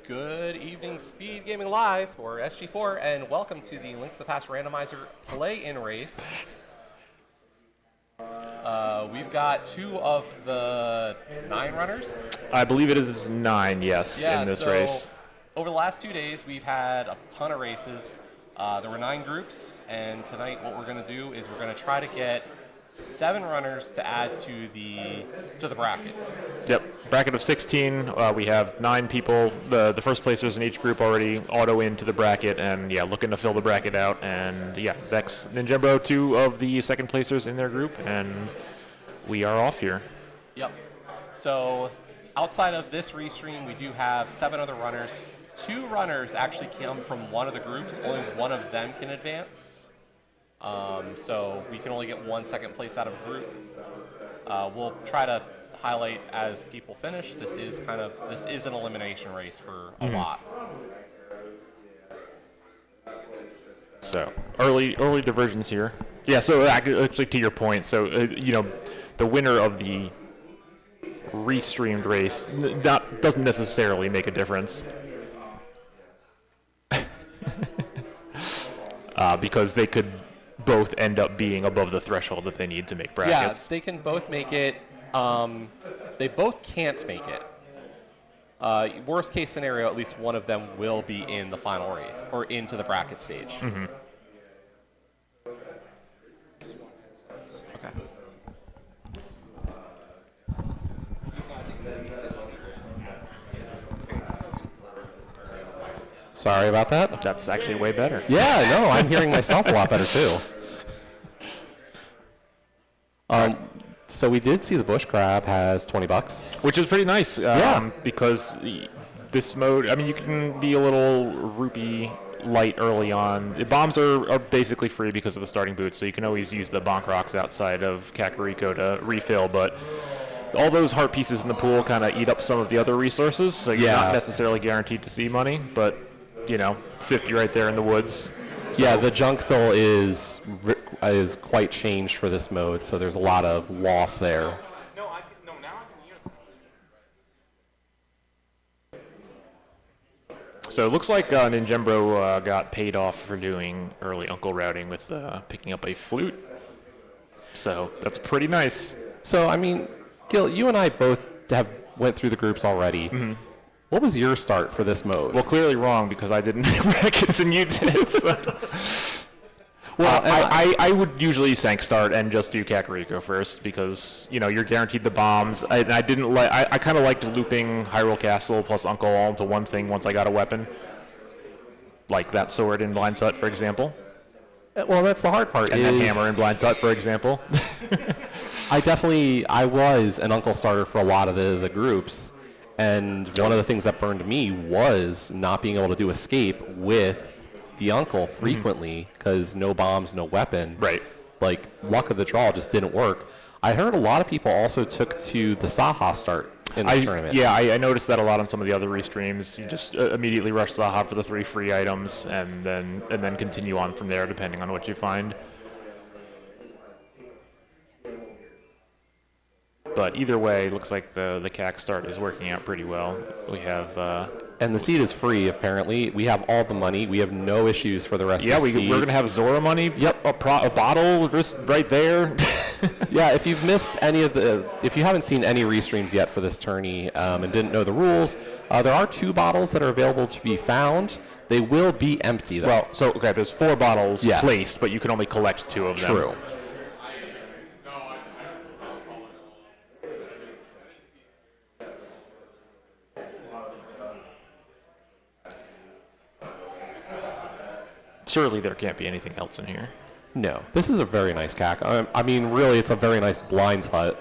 Good evening, Speed Gaming Live, or SG4, and welcome to the Links to the Past Randomizer play-in race. We've got 2 of the 9 runners. I believe it is 9, yes, in this race. Over the last 2 days, we've had a ton of races. There were 9 groups, and tonight what we're going to do is we're going to try to get 7 runners to add to the brackets. Yep, bracket of 16. We have 9 people. The first placers in each group already auto into the bracket, and yeah, looking to fill the bracket out. And yeah, Vex, Ninjembro, 2 of the second placers in their group, and we are off here. Yep. So outside of this restream, we do have 7 other runners. 2 runners actually come from one of the groups. Only one of them can advance. So we can only get 1 second place out of a group. We'll try to highlight as people finish. This is an elimination race for a lot. So early diversions here. Yeah. So actually, to your point, so the winner of the restreamed race doesn't necessarily make a difference. Because they could both end up being above the threshold that they need to make brackets. Yes, they can both make it. They both can't make it. Worst case scenario, at least one of them will be in the final race or into the bracket stage. Mm-hmm. Okay. Sorry about that. That's actually way better. Yeah, no, I'm hearing myself a lot better too. So we did see the bush crab has $20, which is pretty nice. Because this mode, I mean, you can be a little rupee light early on. The bombs are basically free because of the starting boots, so you can always use the bonk rocks outside of Kakariko to refill, but all those heart pieces in the pool kind of eat up some of the other resources, so you're not necessarily guaranteed to see money, but 50 right there in the woods. So. Yeah, the junk fill is quite changed for this mode, so there's a lot of loss there. Now I can hear. So it looks like Ninjembro got paid off for doing early uncle routing with picking up a flute. So that's pretty nice. So, I mean, Gil, you and I both went through the groups already. Mm-hmm. What was your start for this mode? Well, clearly wrong because I didn't make brackets and you did. So. Well, I would usually sank start and just do Kakariko first because you're guaranteed the bombs. I kind of liked looping Hyrule Castle plus Uncle all into one thing once I got a weapon, like that sword in Blind Sut, for example. Well, that's the hard part. And that hammer in Blind Sut, for example. I was an Uncle starter for a lot of the groups. And one of the things that burned me was not being able to do escape with the Uncle frequently because no bombs, no weapon. Right. Like, luck of the draw just didn't work. I heard a lot of people also took to the Saha start in the tournament. Yeah, I noticed that a lot on some of the other restreams. You just immediately rush Saha for the 3 free items and then continue on from there depending on what you find. But either way, it looks like the CAC start is working out pretty well. We have... and the seed is free, apparently. We have all the money. We have no issues for the rest of the seed. Yeah, we're going to have Zora money. Yep. A bottle just right there. Yeah, if you've missed if you haven't seen any restreams yet for this tourney and didn't know the rules, there are 2 bottles that are available to be found. They will be empty, though. Well, there's 4 bottles placed, but you can only collect 2 of them. True. Surely there can't be anything else in here. No. This is a very nice CAC. I mean, really, it's a very nice blinds hut.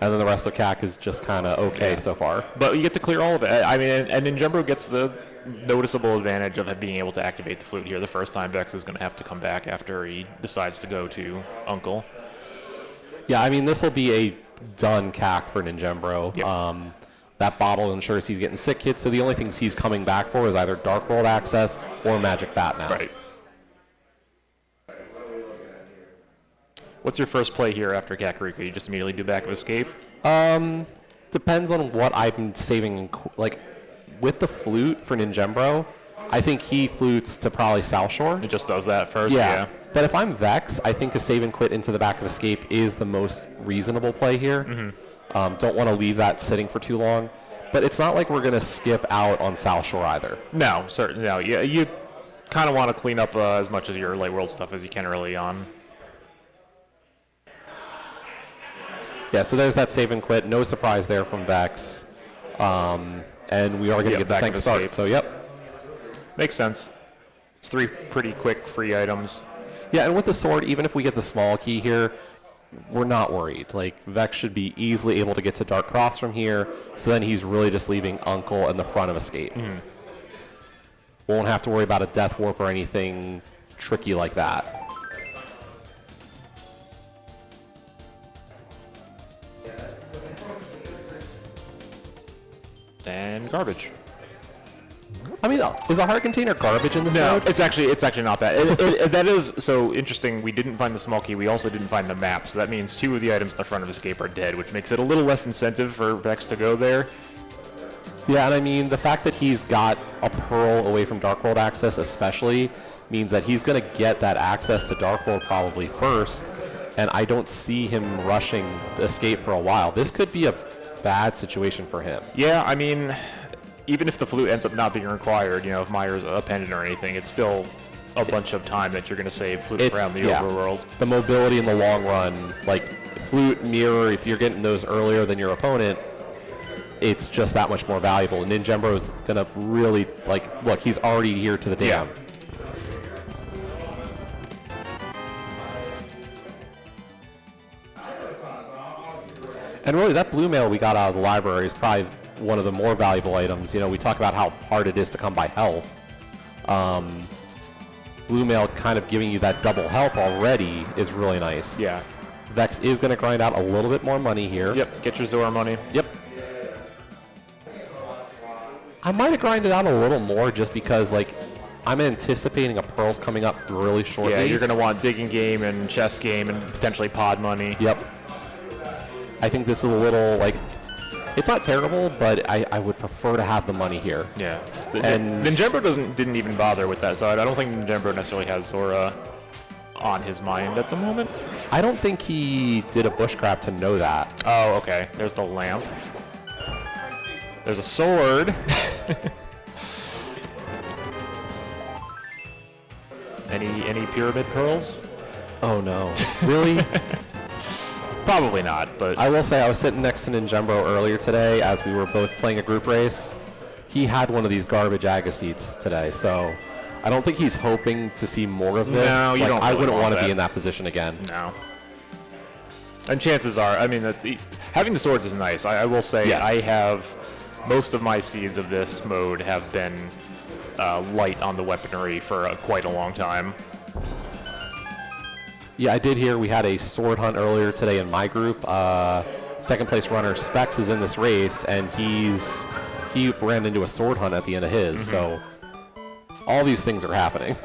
And then the rest of the CAC is just kind of okay so far. But you get to clear all of it. I mean, and Ninjembro gets the noticeable advantage of being able to activate the flute here. The first time Vex is going to have to come back after he decides to go to Uncle. Yeah, I mean, this will be a done CAC for Ninjembro. Yep. That bottle ensures he's getting sick kids, so the only things he's coming back for is either Dark World access or Magic Bat now. Right. What's your first play here after Kakariko? You just immediately do back of escape? Depends on what I'm saving. Like, with the flute for Ninjembro, I think he flutes to probably South Shore. It just does that first. Yeah. But if I'm Vex, I think a save and quit into the back of Escape is the most reasonable play here. Don't want to leave that sitting for too long. But it's not like we're going to skip out on South Shore either. No, certainly no. Yeah, you kind of want to clean up as much of your late world stuff as you can early on. Yeah, so there's that save and quit. No surprise there from Vex. And we are going to get the second start. So, yep. Makes sense. It's 3 pretty quick free items. Yeah, and with the sword, even if we get the small key here, we're not worried. Like, Vex should be easily able to get to Dark Cross from here, so then he's really just leaving Uncle in the front of Escape. Won't have to worry about a Death Warp or anything tricky like that. And garbage. I mean, is a heart container garbage in this mode? It's actually not bad. That is so interesting. We didn't find the small key. We also didn't find the map. So that means 2 of the items in the front of Escape are dead, which makes it a little less incentive for Vex to go there. Yeah, and I mean, the fact that he's got a Pearl away from Dark World access especially means that he's going to get that access to Dark World probably first, and I don't see him rushing Escape for a while. This could be a bad situation for him. Yeah, I mean, even if the flute ends up not being required, you know, if Myra's a pendant or anything, it's still a bunch of time that you're going to save fluting around the overworld. The mobility in the long run, like flute, mirror, if you're getting those earlier than your opponent, it's just that much more valuable. And Ninjembro's going to really, like, look, he's already here to the dam. And really, that blue mail we got out of the library is probably one of the more valuable items. You know, we talk about how hard it is to come by health. Blue mail kind of giving you that double health already is really nice. Yeah. Vex is going to grind out a little bit more money here. Yep, get your Zora money. Yep. I might have grinded out a little more just because, like, I'm anticipating a Pearls coming up really shortly. Yeah, you're going to want digging game and chess game and potentially pod money. Yep. I think this is a little, like, it's not terrible, but I would prefer to have the money here. Yeah. And Ninjembro didn't even bother with that, so I don't think Ninjembro necessarily has Zora on his mind at the moment. I don't think he did a bushcraft to know that. Oh, okay. There's the lamp. There's a sword. Any pyramid pearls? Oh no. Really? Probably not, but I will say I was sitting next to Ninjembro earlier today as we were both playing a group race. He had one of these garbage Agassites today, so I don't think he's hoping to see more of this. No, you don't I really wouldn't want want to that. be in that position again. No. And chances are, I mean, having the swords is nice. I will say Yes. I have most of my seeds of this mode have been light on the weaponry for quite a long time. Yeah, I did hear we had a sword hunt earlier today in my group. Second place runner Specs is in this race, and he ran into a sword hunt at the end of his. So all these things are happening.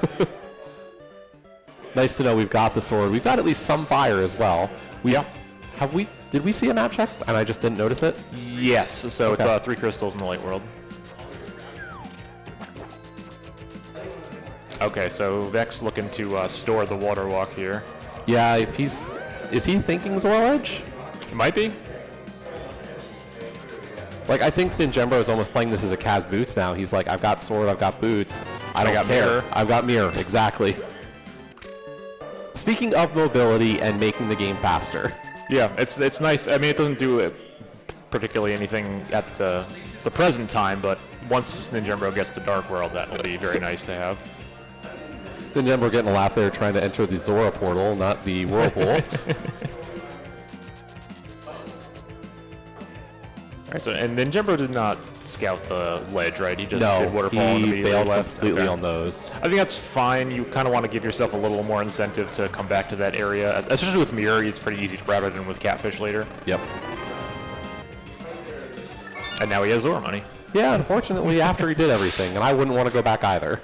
Nice to know we've got the sword. We've got at least some fire as well. Did we see a map check and I just didn't notice it? Yes, so Okay. it's 3 crystals in the light world. Okay, so Vex looking to store the water walk here. Yeah, if is he thinking Zora Edge? Might be. Like, I think Ninjembro is almost playing this as a Kaz Boots now. He's like, I've got sword, I've got boots. I don't got care. mirror. I've got mirror, exactly. Speaking of mobility and making the game faster. Yeah, it's nice. I mean, it doesn't do particularly anything at the present time, but once Ninjembro gets to Dark World, that will be very nice to have. Ninjembro getting a laugh there trying to enter the Zora portal, not the Whirlpool. Alright, so and Ninjembro did not scout the ledge, right? He just No, did waterfall and he immediately bailed left. completely Okay. on those. I think that's fine. You kind of want to give yourself a little more incentive to come back to that area, especially with Mirror. It's pretty easy to route it in with Catfish later. Yep. And now he has Zora money. Yeah, unfortunately, after he did everything, and I wouldn't want to go back either.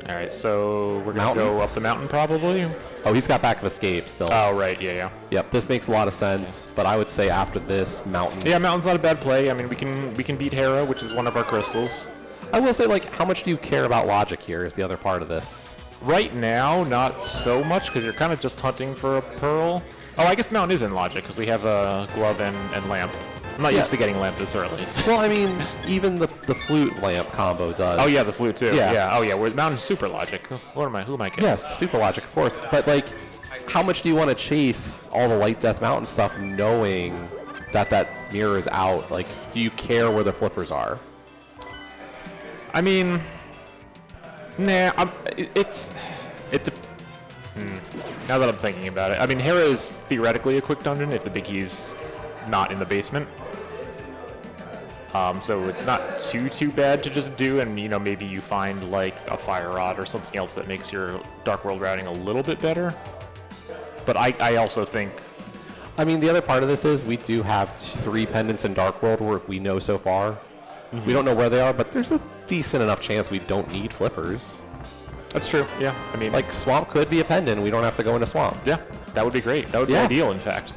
All right, so we're gonna Mountain? go up the mountain probably. Oh, he's got back of escape still. Oh, right, yeah. Yep, this makes a lot of sense, but I would say after this, Mountain. Yeah, Mountain's not a bad play. I mean, we can beat Hera, which is one of our crystals. I will say, like, how much do you care about logic here is the other part of this. Right now, not so much, because you're kind of just hunting for a pearl. Oh, I guess Mountain is in logic, because we have a glove and lamp. I'm not used to getting lamp this early. So. Well, I mean, even the flute lamp combo does. Oh, yeah, the flute, too. Yeah. Oh, yeah, Mountain's super logic. Who am I kidding? Yes, super logic, of course. But, like, how much do you want to chase all the Light Death Mountain stuff knowing that mirror is out? Like, do you care where the flippers are? I mean, nah, now that I'm thinking about it, I mean, Hera is theoretically a quick dungeon if the big key's not in the basement. So it's not too bad to just do, and maybe you find like a fire rod or something else that makes your Dark World routing a little bit better. But I also think, I mean, the other part of this is we do have 3 pendants in Dark World where we know so far. Mm-hmm. We don't know where they are, but there's a decent enough chance we don't need flippers. That's true. Yeah, I mean, like Swamp could be a pendant. We don't have to go into Swamp. Yeah, that would be great. That would be ideal, in fact.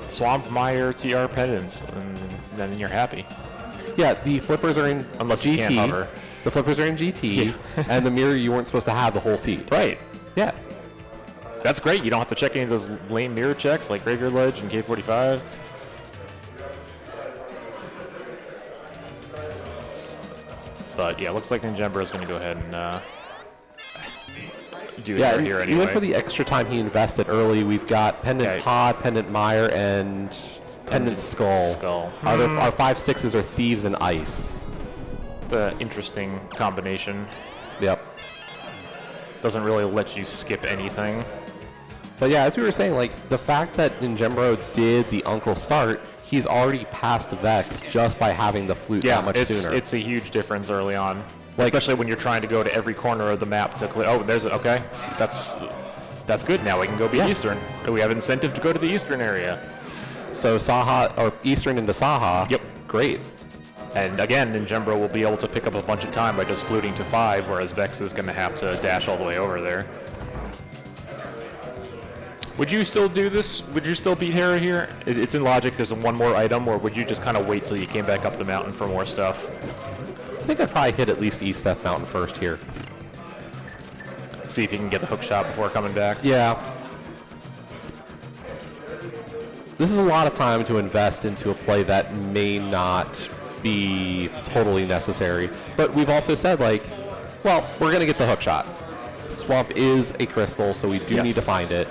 Swamp, Mire, TR pendants, and then you're happy. Yeah, the flippers are in Unless GT. You can't hover. The flippers are in GT, and the mirror you weren't supposed to have the whole seat. Right. Yeah. That's great. You don't have to check any of those lame mirror checks like Graveyard Ledge and K45. But yeah, looks like Ninjembro is going to go ahead and do it here anyway. Even for the extra time he invested early, we've got Pendant Pod, Pendant Mire, and Pendant Skull. Our 5/6s are Thieves and Ice. Interesting combination. Yep. Doesn't really let you skip anything. But yeah, as we were saying, like, the fact that Ninjembro did the Uncle start, he's already passed Vex just by having the flute that much sooner. It's a huge difference early on, especially when you're trying to go to every corner of the map to clear. Oh, there's it. Okay, that's good. Now we can go be Eastern. We have incentive to go to the Eastern area. So Saha, or Eastern into Saha. Yep. Great. And again, Ninjembro will be able to pick up a bunch of time by just fluting to 5, whereas Vex is going to have to dash all the way over there. Would you still do this? Would you still beat Hera here? It's in logic. There's one more item, or would you just kind of wait till you came back up the mountain for more stuff? I think I'd probably hit at least East Death Mountain first here. See if you can get the hook shot before coming back. Yeah. This is a lot of time to invest into a play that may not be totally necessary. But we've also said, like, well, we're going to get the hook shot. Swamp is a crystal, so we do need to find it.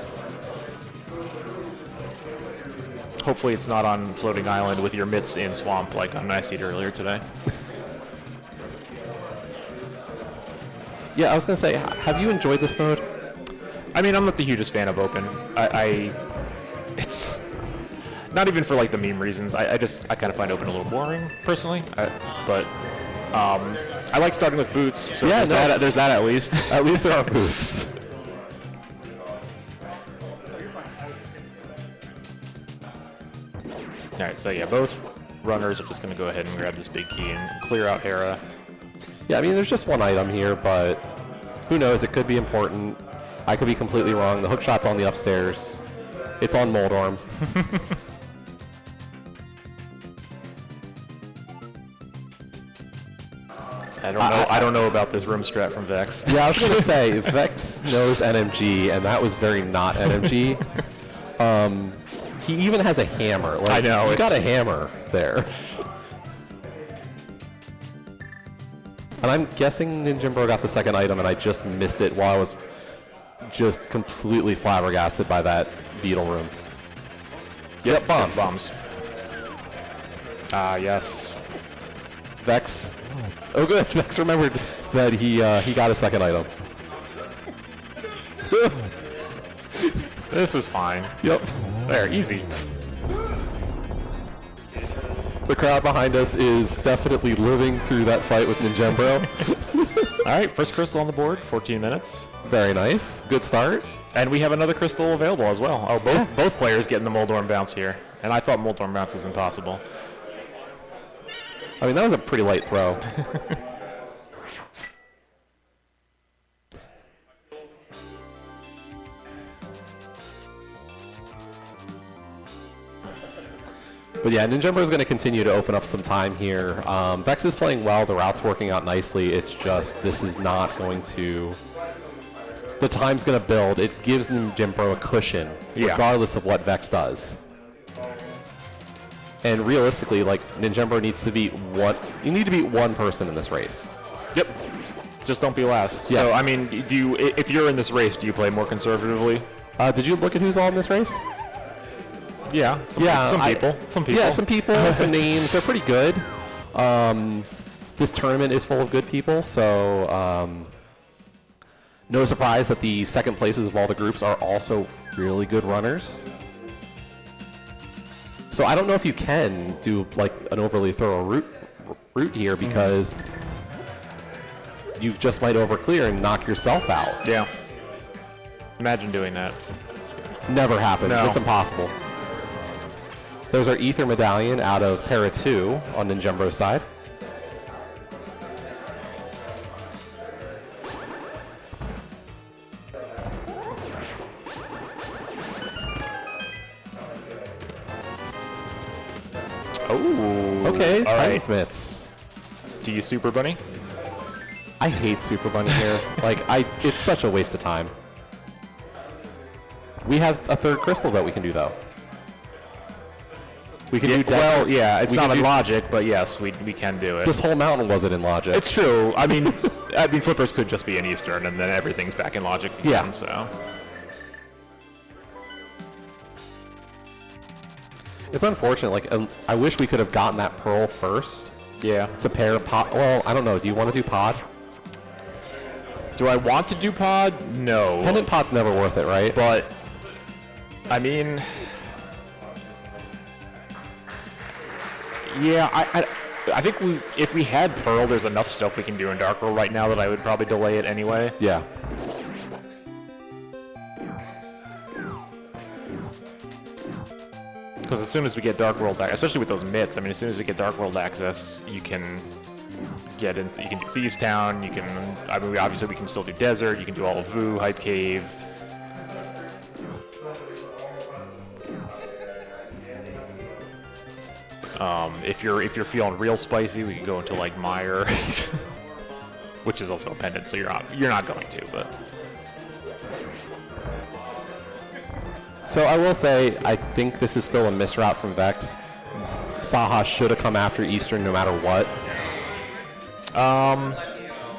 Hopefully it's not on Floating Island with your mitts in Swamp like on Nice Eat earlier today. Yeah, I was going to say, have you enjoyed this mode? I mean, I'm not the hugest fan of Open. It's not even for like the meme reasons. I kind of find Open a little boring, personally. But I like starting with boots, so yeah, there's that at least. At least there are boots. Alright, so yeah, both runners are just going to go ahead and grab this big key and clear out Hera. Yeah, I mean, there's just one item here, but who knows? It could be important. I could be completely wrong. The hook shot's on the upstairs. It's on Moldorm. I don't know about this room strat from Vex. Yeah, I was going to say, Vex knows NMG, and that was very not NMG. He even has a hammer. Like, I know. You got a hammer there. And I'm guessing Ninjembro got the second item, and I just missed it while I was just completely flabbergasted by that beetle room. Yep, bombs. Bombs. Ah, yes. Vex. Oh, good. Vex remembered that he got a second item. This is fine. Yep. There, easy. The crowd behind us is definitely living through that fight with Ninjembro. All right, first crystal on the board, 14 minutes. Very nice. Good start. And we have another crystal available as well. Oh, both players getting the Moldorm bounce here. And I thought Moldorm bounce was impossible. I mean, that was a pretty light throw. But yeah, Ninjembro is going to continue to open up some time here. Vex is playing well. The route's working out nicely. It's just this is not going to... The time's going to build. It gives Ninjembro a cushion, regardless of what Vex does. And realistically, like, Ninjembro needs to beat one... You need to beat one person in this race. Yep. Just don't be last. Yes. So, I mean, if you're in this race, do you play more conservatively? Did you look at who's all in this race? Yeah. Some people. Yeah, some people, some names. They're pretty good. This tournament is full of good people, so no surprise that the second places of all the groups are also really good runners. So I don't know if you can do like an overly thorough route here because you just might overclear and knock yourself out. Yeah. Imagine doing that. Never happens. No. It's impossible. There's our Ether Medallion out of Para 2 on Ninjembro's side. Oh. Okay, All right. Timesmiths. Do you Super Bunny? I hate Super Bunny here. It's such a waste of time. We have a third crystal that we can do, though. We can do desert. Well, yeah, it's We not can in do- logic, but yes, we can do it. This whole mountain wasn't in logic. It's true. I mean, flippers could just be in Eastern, and then everything's back in logic again, Yeah. so... It's unfortunate. Like, I wish we could have gotten that pearl first Yeah. to pair pod. Well, I don't know. Do you want to do pod? Do I want to do pod? No. Pendant pod's never worth it, right? But, I mean... Yeah, I think if we had Pearl, there's enough stuff we can do in Dark World right now that I would probably delay it anyway. Yeah. Because as soon as we get Dark World, especially with those mitts, I mean, as soon as we get Dark World access, you can get into, you can do Thieves Town, you can, I mean, obviously we can still do Desert, you can do all of Vu, Hype Cave. If you're feeling real spicy, we can go into like Mire, which is also a pendant, so you're not going to, but. So I will say, I think this is still a misroute from Vex. Saha should have come after Eastern no matter what.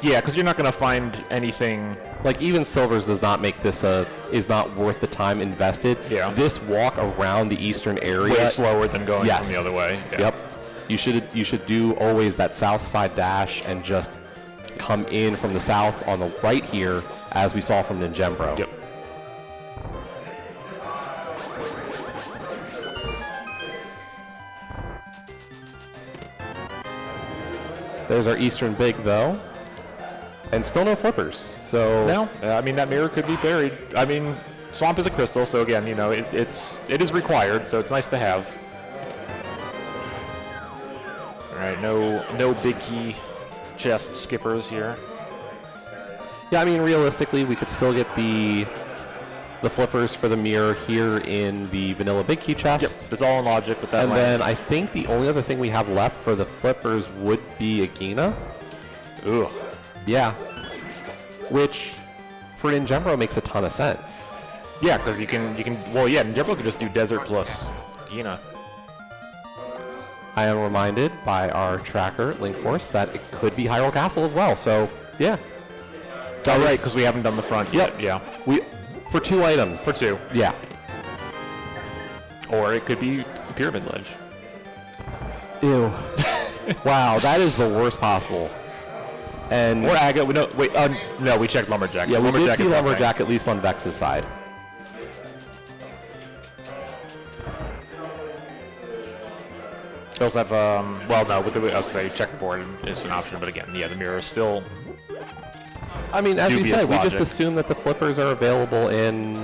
Yeah, because you're not going to find anything. Like, even Silvers does not make this is not worth the time invested. Yeah. This walk around the Eastern area Way slower than going Yes. from the other way. Yeah. Yep. You should do always that south side dash and just come in from the south on the right here, as we saw from Ninjembro. Yep. There's our Eastern big though, and still no flippers. So No, I mean that mirror could be buried. I mean, Swamp is a crystal, so again, you know, it is required, so it's nice to have. All right, no big key chest skippers here. yeah, I mean realistically, we could still get the flippers for the mirror here in the vanilla big key chest. Yep, it's all in logic with that. And land. then I think the only other thing we have left for the flippers would be Agina. Ooh. Yeah. Which, for Ninjembro, makes a ton of sense. Yeah, because you can. Well, yeah, Ninjembro could just do Desert plus Gina. I am reminded by our tracker, Linkforce, that it could be Hyrule Castle as well. So, yeah. Oh, right, because we haven't done the front yet. Yeah. For 2 items. For 2. Yeah. Or it could be Pyramid Ledge. Ew. Wow, that is the worst possible. And Or Agate. No, wait. No, we checked Lumberjack. yeah, so we did Lumberjack see is nothing. Lumberjack at least on Vex's side. We also have, well, no, with the, I was say checkerboard is an option, but again, yeah, the mirror is still. I mean, as we Dubious said, we just logic. assume that the flippers are available in...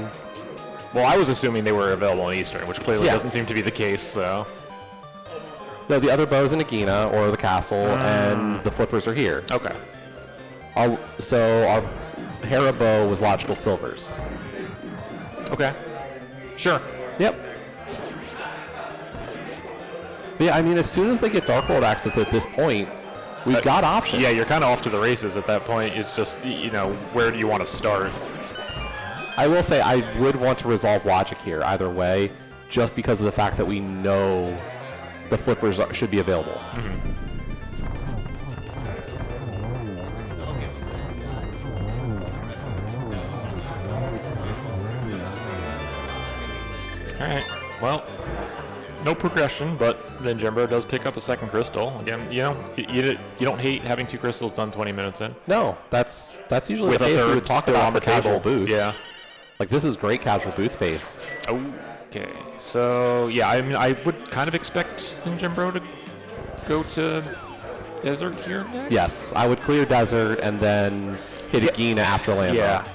Well, I was assuming they were available in Eastern, which clearly Yeah. doesn't seem to be the case. So. No, the other bows in Agina or the castle, and the flippers are here. Okay. So our Hera bow was logical silvers. Okay. Sure. Yep. But yeah, I mean, as soon as they get Dark World access at this point, we've got options. Yeah, you're kind of off to the races at that point. It's just, you know, where do you want to start? I will say I would want to resolve logic here either way, just because of the fact that we know the flippers should be available. All right. Well, no progression, but Ninjembro does pick up a second crystal. Again, you know, you don't hate having 2 crystals done 20 minutes in. No, that's usually With the a case we third would talk still about on for the casual table. boots. Yeah. Like, this is great casual boot space. Okay. So, yeah, I mean, I would kind of expect Ninjembro to go to desert here next. Yes, I would clear desert and then hit a Gina after landmark. Yeah.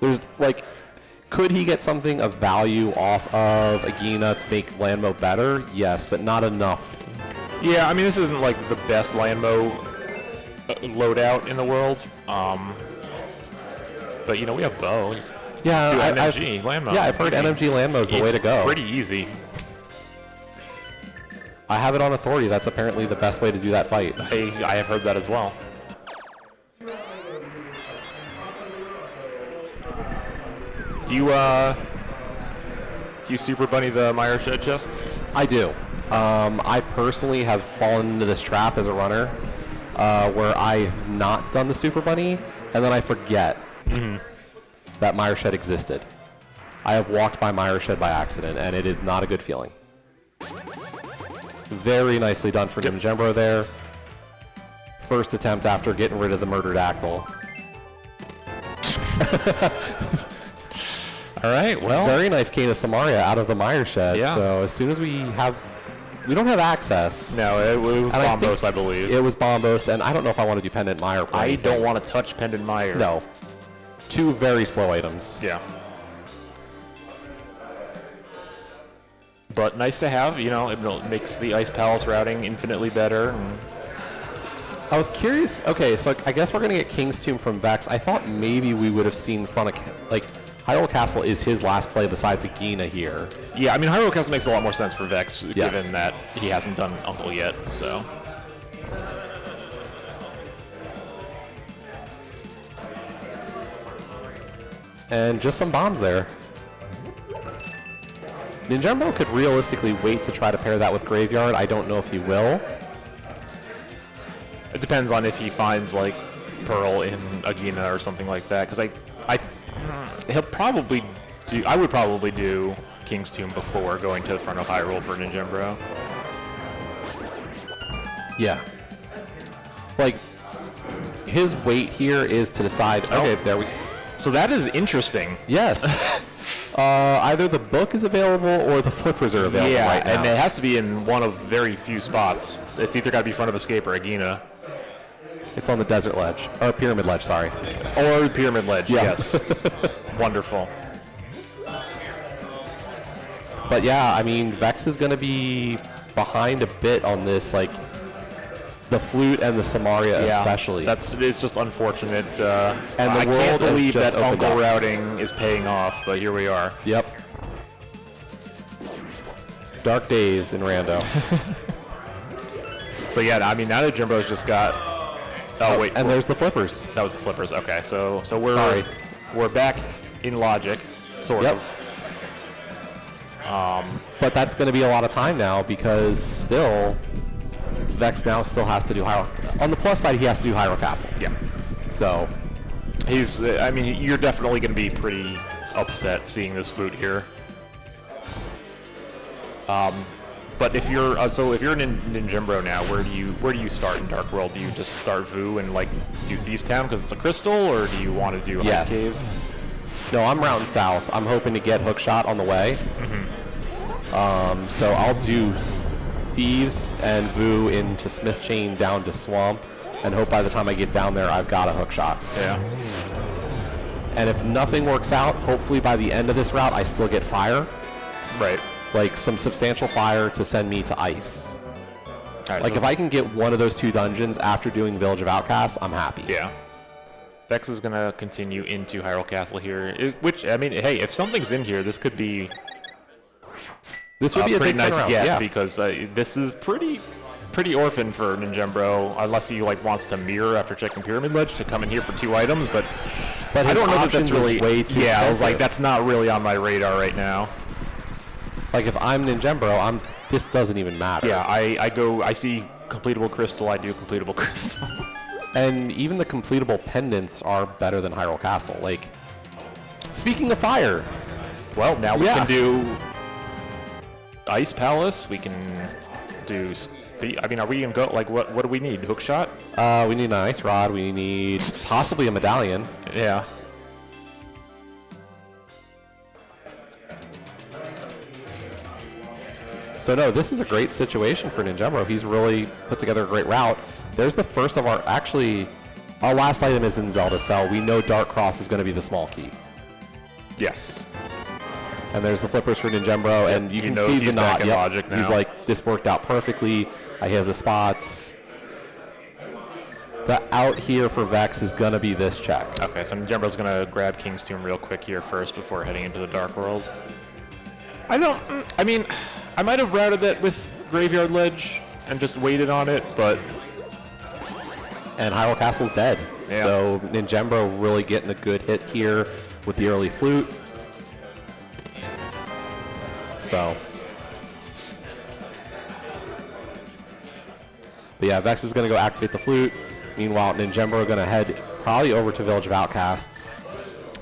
There's, like, could he get something of value off of a Gina to make Landmo better? Yes, but not enough. Yeah, I mean, this isn't like the best Landmo loadout in the world. But, you know, we have Bow. Yeah, Do I've NMG, Landmo. Yeah, I've heard NMG Landmo is the way to go. Pretty easy. I have it on authority. That's apparently the best way to do that fight. I have heard that as well. Do you Super Bunny the Meyer Shed chests? I do. I personally have fallen into this trap as a runner, where I've not done the Super Bunny, and then I forget that Meyer Shed existed. I have walked by Meyer Shed by accident, and it is not a good feeling. Very nicely done for Ninjembro there. First attempt after getting rid of the murdered Actyl. All right, well. Very nice Cane of Samaria out of the Meyer Shed. Yeah. So as soon as we don't have access. No, it was And Bombos, I believe. It was Bombos, and I don't know if I want to do Pendant Meyer. For I anything. don't want to touch Pendant Meyer. No. 2 very slow items. Yeah. But nice to have, you know, it makes the Ice Palace routing infinitely better. And I was curious. Okay, so I guess we're going to get King's Tomb from Vex. I thought maybe we would have seen front of, like, Hyrule Castle is his last play besides Agina here. yeah, I mean, Hyrule Castle makes a lot more sense for Vex, Yes. given that he hasn't done Uncle yet, so. And just some bombs there. Ninjembro could realistically wait to try to pair that with Graveyard. I don't know if he will. It depends on if he finds, like, Pearl in Agina or something like that, because he'll probably do, I would probably do King's Tomb before going to the front of Hyrule for Ninjembro. Yeah. Like, his wait here is to decide, Oh. okay, there we So that is interesting. Yes. Either the book is available or the flippers are available Yeah, right now. and it has to be in one of very few spots. It's either got to be front of Escape or Agina. It's on the desert ledge. Or pyramid ledge, sorry. Or Pyramid Ledge, Yeah. yes. Wonderful. But yeah, I mean, Vex is going to be behind a bit on this, like, the flute and the Samaria especially. It's just unfortunate. And the I world can't has believe just that opened Uncle up. routing is paying off, but here we are. Yep. Dark days in Rando. So yeah, I mean, now that Jimbo's just got. Oh wait, And there's the flippers. that was the flippers. Okay, so Sorry. we're back in logic, sort Yep. of. But that's going to be a lot of time now because still, Vex now still has to do Hyrule. On the plus side, he has to do Hyrule Castle. Yeah. So, He's. I mean, you're definitely going to be pretty upset seeing this flute here. But if you're if you're in Ninjembro now, where do you start in Dark World? Do you just start Vu and like do Thieves Town because it's a crystal, or do you want to do Yes. High Cave? no, I'm routing south. I'm hoping to get Hookshot on the way. So I'll do Thieves and Vu into Smith Chain down to Swamp, and hope by the time I get down there, I've got a Hookshot. Yeah. And if nothing works out, hopefully by the end of this route, I still get fire. Right. Like some substantial fire to send me to ice. All right, Like so- if I can get one of those 2 dungeons after doing Village of Outcasts, I'm happy. Yeah. Vex is gonna continue into Hyrule Castle here, which I mean, hey, if something's in here, this could be This would be a pretty big nice turnaround, get yeah. because this is pretty orphan for Ninjembro, unless he like wants to mirror after checking Pyramid Ledge to come in here for 2 items, but I his don't know that options that's is really way too yeah. I was like, expensive. that's not really on my radar right now. Like if I'm Ninjembro, this doesn't even matter. Yeah, I see completable crystal, I do completable crystal. And even the completable pendants are better than Hyrule Castle. Like, speaking of fire, Well, now we Yeah. can do Ice Palace. We can do. I mean, are we gonna go? Like, what do we need? Hook shot? we need an ice rod. We need possibly a medallion. Yeah. So no, this is a great situation for Ninjembro. He's really put together a great route. There's the first of our our last item is in Zelda Cell. We know Dark Cross is going to be the small key. Yes. And there's the flippers for Ninjembro, and you He can knows see the he's back knot. in logic He's now. like, this worked out perfectly. I hit the spots. The out here for Vex is going to be this check. Okay, so Ninjembro's gonna grab King's Tomb real quick here first before heading into the Dark World. I mean, I might have routed that with Graveyard Ledge and just waited on it, but And Hyrule Castle's dead. Yeah. So Ninjembro really getting a good hit here with the early flute. So. But yeah, Vex is going to go activate the flute. Meanwhile, Ninjembro going to head probably over to Village of Outcasts.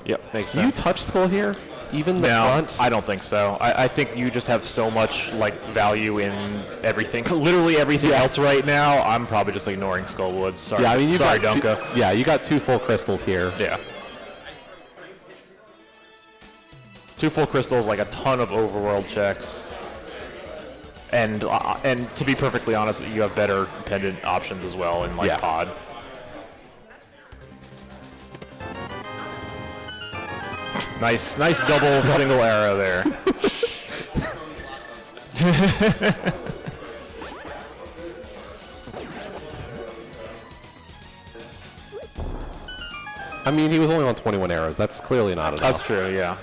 yep, makes Do you sense. touch skull here? Even the No, front? I don't think so. I think you just have so much like value in everything, literally everything else right now. I'm probably just ignoring Skullwoods. Sorry, Yeah, I mean, sorry, got Dunka. yeah, you got 2 full crystals here. Yeah. 2 full crystals, like a ton of overworld checks, and to be perfectly honest, you have better pendant options as well in like Yeah. pod. Nice double single arrow there. I mean, he was only on 21 arrows. That's clearly not enough. That's true, yeah.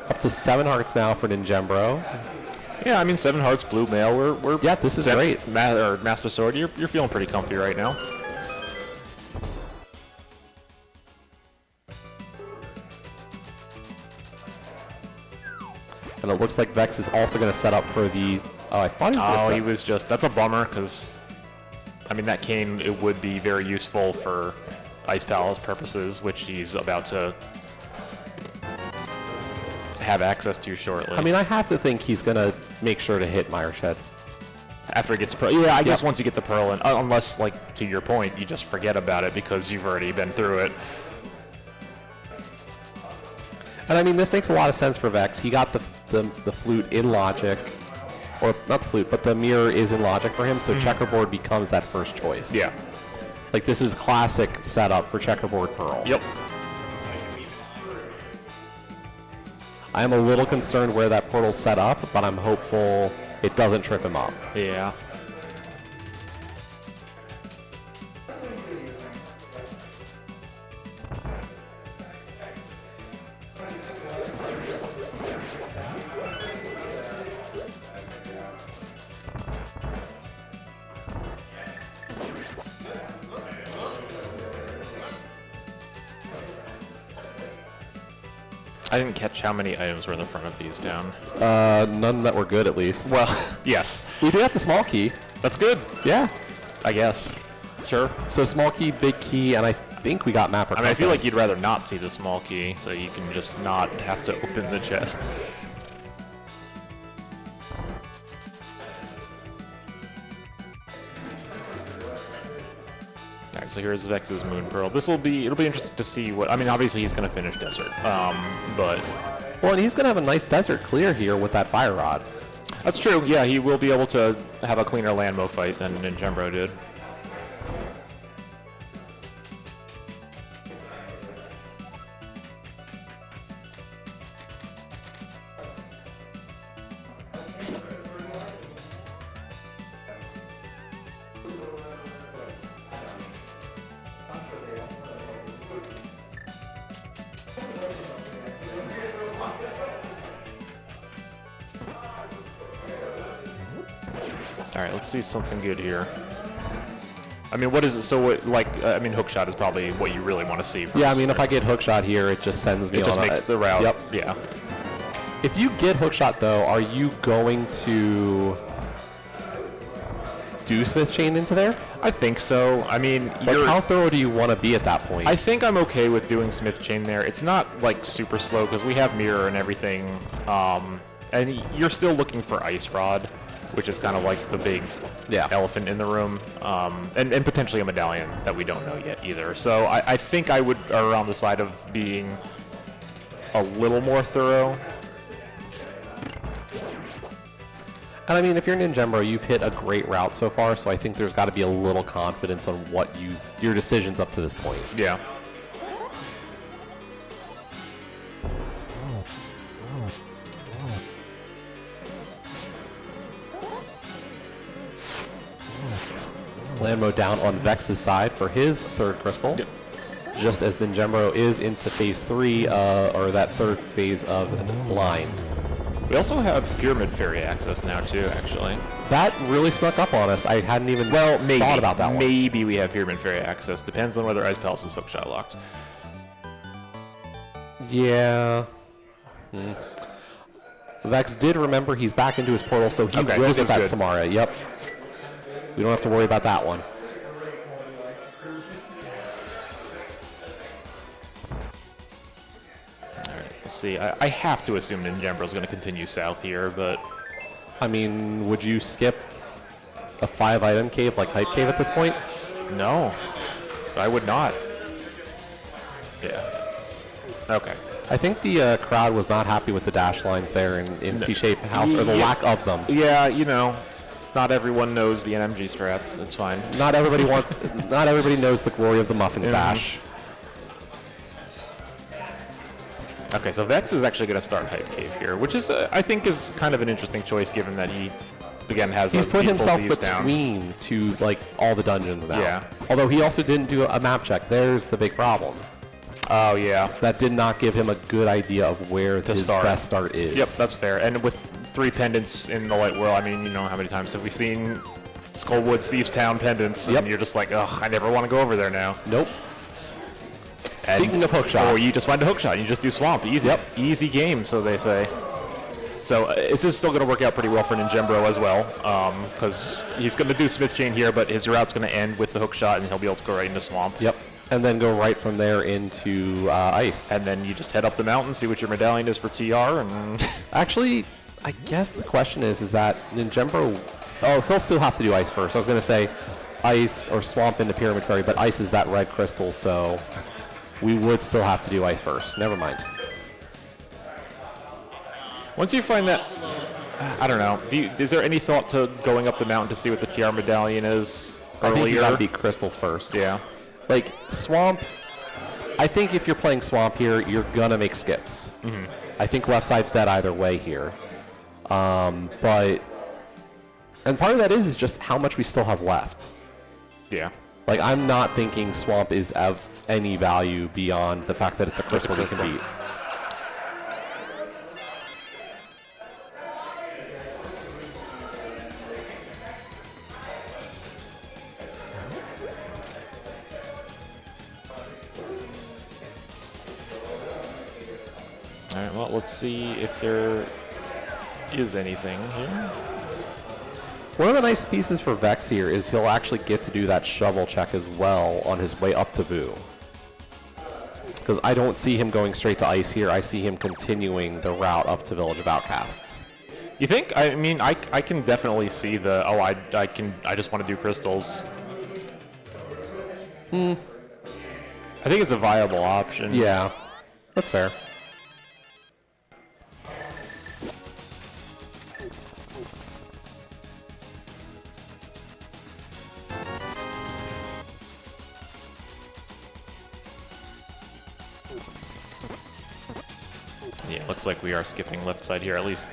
Up to 7 hearts now for Ninjembro. Yeah, I mean 7 hearts, blue mail. We're Yeah, this is great. Master Sword. You're feeling pretty comfy right now. And it looks like Vex is also going to set up for the... Oh, I thought he was Oh, going he to was just. That's a bummer because, I mean, that cane it would be very useful for Ice Palace purposes, which he's about to have access to shortly. I mean, I have to think he's going to make sure to hit Mireshed. after it gets pearl. Yeah, I guess Yep. once you get the pearl, and unless, like, to your point, you just forget about it because you've already been through it. And I mean, this makes a lot of sense for Vex. He got the flute in logic. Or not the flute, but the mirror is in logic for him, so checkerboard becomes that first choice. Yeah. Like, this is classic setup for checkerboard pearl. Yep. I am a little concerned where that portal's set up, but I'm hopeful it doesn't trip him up. Yeah. I didn't catch how many items were in the front of Thieves Town. None that were good, at least. Well, yes. We do have the small key. That's good, Yeah. I guess. Sure. So small key, big key, and I think we got mapper. I mean, I feel like you'd rather not see the small key, so you can just not have to open the chest. Alright, so here's Vex's Moon Pearl. It'll be interesting to see what, I mean, obviously he's going to finish Desert, but Well, and he's going to have a nice desert clear here with that fire rod. that's true. Yeah, he will be able to have a cleaner Landmo fight than Ninjembro did. All right, let's see something good here. I mean, what is it? So, what, like, I mean, hookshot is probably what you really want to see. First. Yeah, I mean, if I get hookshot here, it just sends me it just on makes the route. Yep. Yeah. If you get hookshot, though, are you going to do Smith Chain into there? I think so. I mean, Like, how thorough do you want to be at that point? I think I'm okay with doing Smith Chain there. It's not like super slow because we have mirror and everything, and you're still looking for Ice Rod, which is kind of like the big elephant in the room, and potentially a medallion that we don't know yet either. So I think I would err on the side of being a little more thorough. And I mean, if you're Ninjembro, you've hit a great route so far, so I think there's got to be a little confidence on what your decisions up to this point. Yeah. Land mode down on Vex's side for his third crystal. Yep. Just as Ninjembro is into phase 3, or that third phase of blind. We also have Pyramid Fairy access now too, actually. That really snuck up on us. I hadn't even thought about that one. Maybe we have Pyramid Fairy access. Depends on whether Ice Palace is hookshot locked. Yeah. Vex did remember he's back into his portal, so he will get that Samara. Yep. We don't have to worry about that one. Let's see. I have to assume Ninjembro is going to continue south here, but I mean, would you skip a 5-item cave like Hype Cave at this point? no, I would not. Yeah. Okay. I think the crowd was not happy with the dash lines there in C-Shape House, or the lack of them. Yeah, you know, not everyone knows the NMG strats. It's fine. Not everybody not everybody knows the glory of the Muffins dash. Okay, so Vex is actually going to start Hype Cave here, which is, I think, is kind of an interesting choice given that he, again, has He's put himself Thieves Town. between to like all the dungeons now. Yeah. Although he also didn't do a map check. There's the big problem. Oh, yeah. That did not give him a good idea of where his best start is. Yep, that's fair. And with 3 pendants in the light world, I mean, you know, how many times have we seen Skullwood's Thieves Town pendants? Yep. And you're just like, ugh, I never want to go over there now. Nope. And, Speaking of hookshot. Or you just find a hookshot and you just do Swamp. Easy. Yep. Easy game, so they say. So this is still going to work out pretty well for Ninjembro as well, because he's going to do Smith Chain here, but his route's going to end with the hookshot, and he'll be able to go right into Swamp. Yep. And then go right from there into Ice. And then you just head up the mountain, see what your medallion is for TR, and... Actually, I guess the question is that Ninjembro... Oh, he'll still have to do Ice first. I was going to say Ice or Swamp into Pyramid Fairy, but Ice is that red crystal, so we would still have to do Ice first. Never mind. Once you find that... I don't know. Is there any thought to going up the mountain to see what the TR medallion is I earlier? think you gotta beat crystals first. Yeah. Like, Swamp... I think if you're playing Swamp here, you're gonna make skips. Mm-hmm. I think left side's dead either way here. But... And part of that is just how much we still have left. Yeah. Like, I'm not thinking Swamp is of any value beyond the fact that it's a crystal we can beat. All right, well, let's see if there is anything here. One of the nice pieces for Vex here is he'll actually get to do that shovel check as well on his way up to Vu. Because I don't see him going straight to Ice here. I see him continuing the route up to Village of Outcasts. You think? I mean, I can definitely see the, I just want to do crystals. I think it's a viable option. Yeah, that's fair. Yeah, looks like we are skipping left side here, at least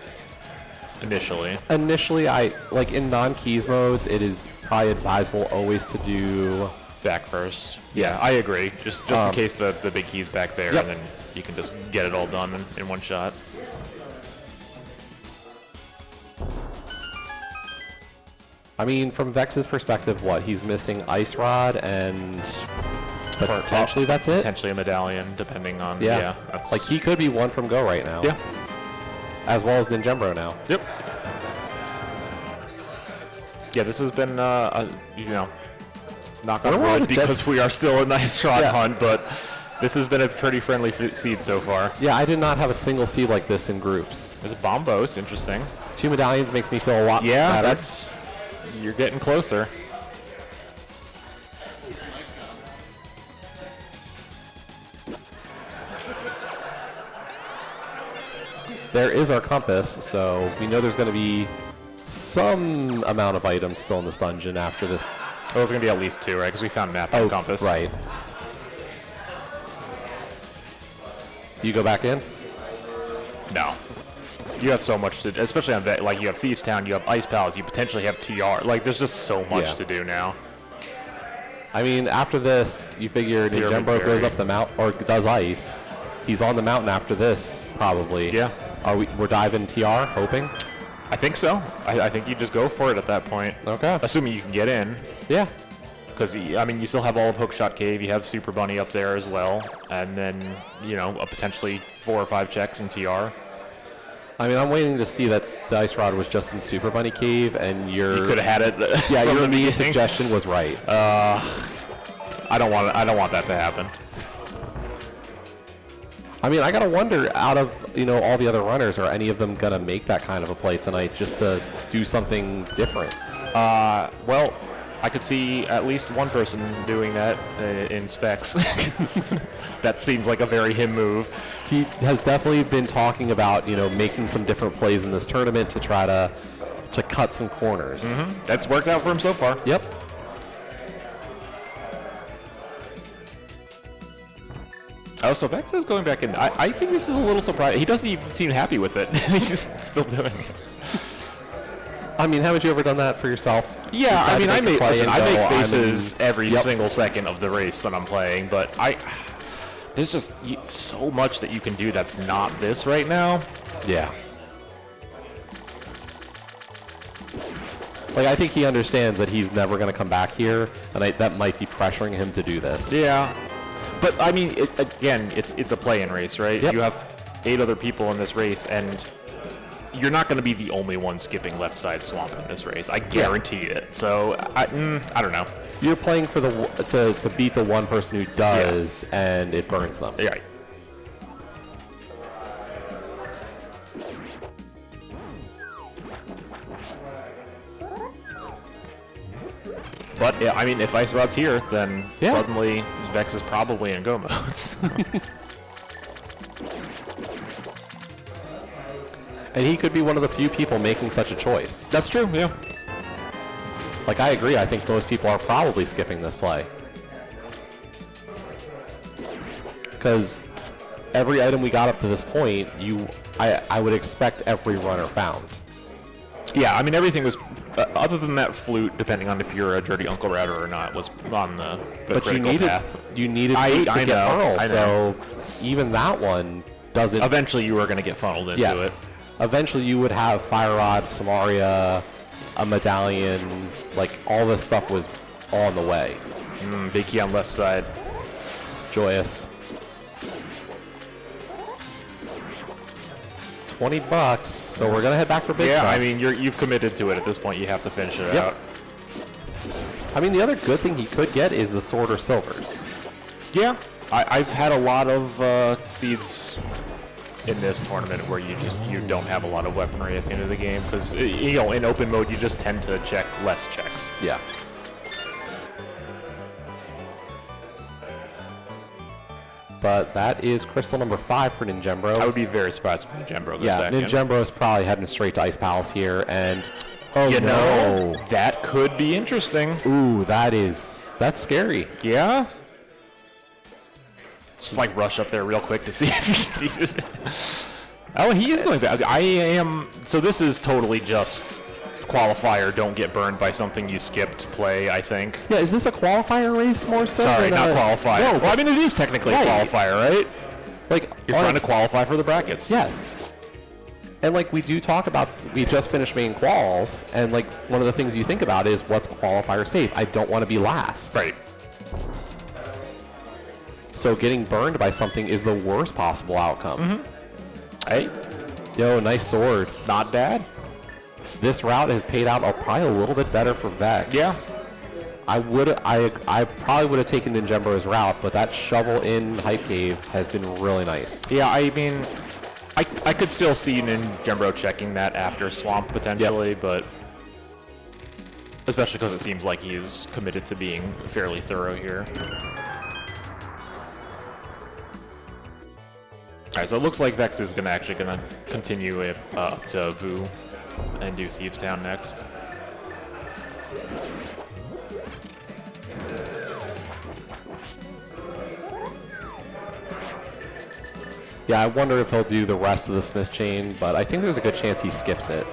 initially. Initially, like in non-keys modes, it is probably advisable always to do back first. Yes. Yeah, I agree. Just in case the big key's back there, Yep. and then you can just get it all done in one shot. I mean, from Vex's perspective, what? He's missing Ice Rod and potentially that's it? Potentially a medallion, depending on... Yeah. That's Like, he could be one from go right now. Yeah. As well as Ninjembro now. Yep. Yeah, this has been, you know, knock on wood because we are still a nice shot hunt, but this has been a pretty friendly seed so far. Yeah, I did not have a single seed like this in groups. There's a Bombos, interesting. 2 medallions makes me feel a lot better. That's... You're getting closer. There is our compass, so we know there's going to be some amount of items still in this dungeon after this. Oh, there's going to be at least 2, right? Because we found map and compass. Right. Do you go back in? No. You have so much to do, especially on that. Like, you have Thieves Town, you have Ice Palace, you potentially have TR. Like, there's just so much to do now. I mean, after this, you figure Ninjembro goes up the mountain, or does ice. He's on the mountain after this, probably. Yeah. We're diving TR, hoping? I think so. I think you just go for it at that point. Okay. Assuming you can get in. Yeah. Because, I mean, you still have all of Hookshot Cave, you have Super Bunny up there as well, and then, you know, potentially 4 or 5 checks in TR. I mean, I'm waiting to see that the Ice Rod was just in Super Bunny Cave, and you could have had it. Yeah, your immediate suggestion was right. I don't want that to happen. I mean, I gotta wonder, out of all the other runners, are any of them gonna make that kind of a play tonight just to do something different? Well, I could see at least one person doing that in Specs. That seems like a very him move. He has definitely been talking about making some different plays in this tournament to try to cut some corners. Mm-hmm. That's worked out for him so far. Yep. Oh, so Vex is going back in. I think this is a little surprising. He doesn't even seem happy with it. He's just still doing it. I mean, haven't you ever done that for yourself? Yeah, I mean, I make faces every single second of the race that I'm playing, but there's just so much that you can do that's not this right now. Yeah. Like, I think he understands that he's never going to come back here, and that might be pressuring him to do this. Yeah. But, I mean, again, it's a play-in race, right? Yep. You have 8 other people in this race, and you're not going to be the only one skipping left side swamp in this race. I guarantee it. So, I don't know. You're playing for to beat the one person who does, and it burns them. Yeah. But, yeah, I mean, if Ice Rod's here, then suddenly Vex is probably in go modes. And he could be one of the few people making such a choice. That's true, yeah. Like, I agree. I think most people are probably skipping this play. Because every item we got up to this point, I would expect every runner found. Yeah, I mean, everything was, other than that flute, depending on if you're a Dirty Uncle Router or not, was on the but critical path. You needed flute to get Pearl, so even that one doesn't... Eventually you were going to get funneled into it. Eventually you would have Fire Rod, Samaria, a medallion, like all this stuff was on the way. Big key on left side. Joyous. $20, so we're gonna head back for big. Yeah, I mean you've committed to it at this point. You have to finish it out. I mean, the other good thing he could get is the sword or silvers. Yeah, I've had a lot of seeds in this tournament where you don't have a lot of weaponry at the end of the game because in open mode you just tend to check less checks. Yeah. But that is crystal number 5 for Ninjembro. I would be very surprised if Ninjembro goes back in. Ninjembro is probably heading straight to Ice Palace here, and you know, that could be interesting. Ooh, that's scary. Yeah. Just like rush up there real quick to see if he needed it. Oh, he is going back. So this is totally just qualifier, don't get burned by something you skipped play, I think. Yeah, is this a qualifier race more so? Sorry, not qualifier. No, well, I mean, it is technically a qualifier, right? Like, you're trying to qualify for the brackets. Yes. And like we do talk about, we just finished main quals, and like one of the things you think about is what's qualifier safe. I don't want to be last. Right. So getting burned by something is the worst possible outcome. Hey, Yo, nice sword. not bad. This route has paid out probably a little bit better for Vex. Yeah. I probably would have taken Ninjembro's route, but that shovel in Hype Cave has been really nice. Yeah, I mean, I could still see Ninjembro checking that after Swamp potentially, but especially because it seems like he's committed to being fairly thorough here. Alright, so it looks like Vex is actually going to continue it up to Vu and do Thieves Town next. Yeah, I wonder if he'll do the rest of the Smith chain, but I think there's a good chance he skips it.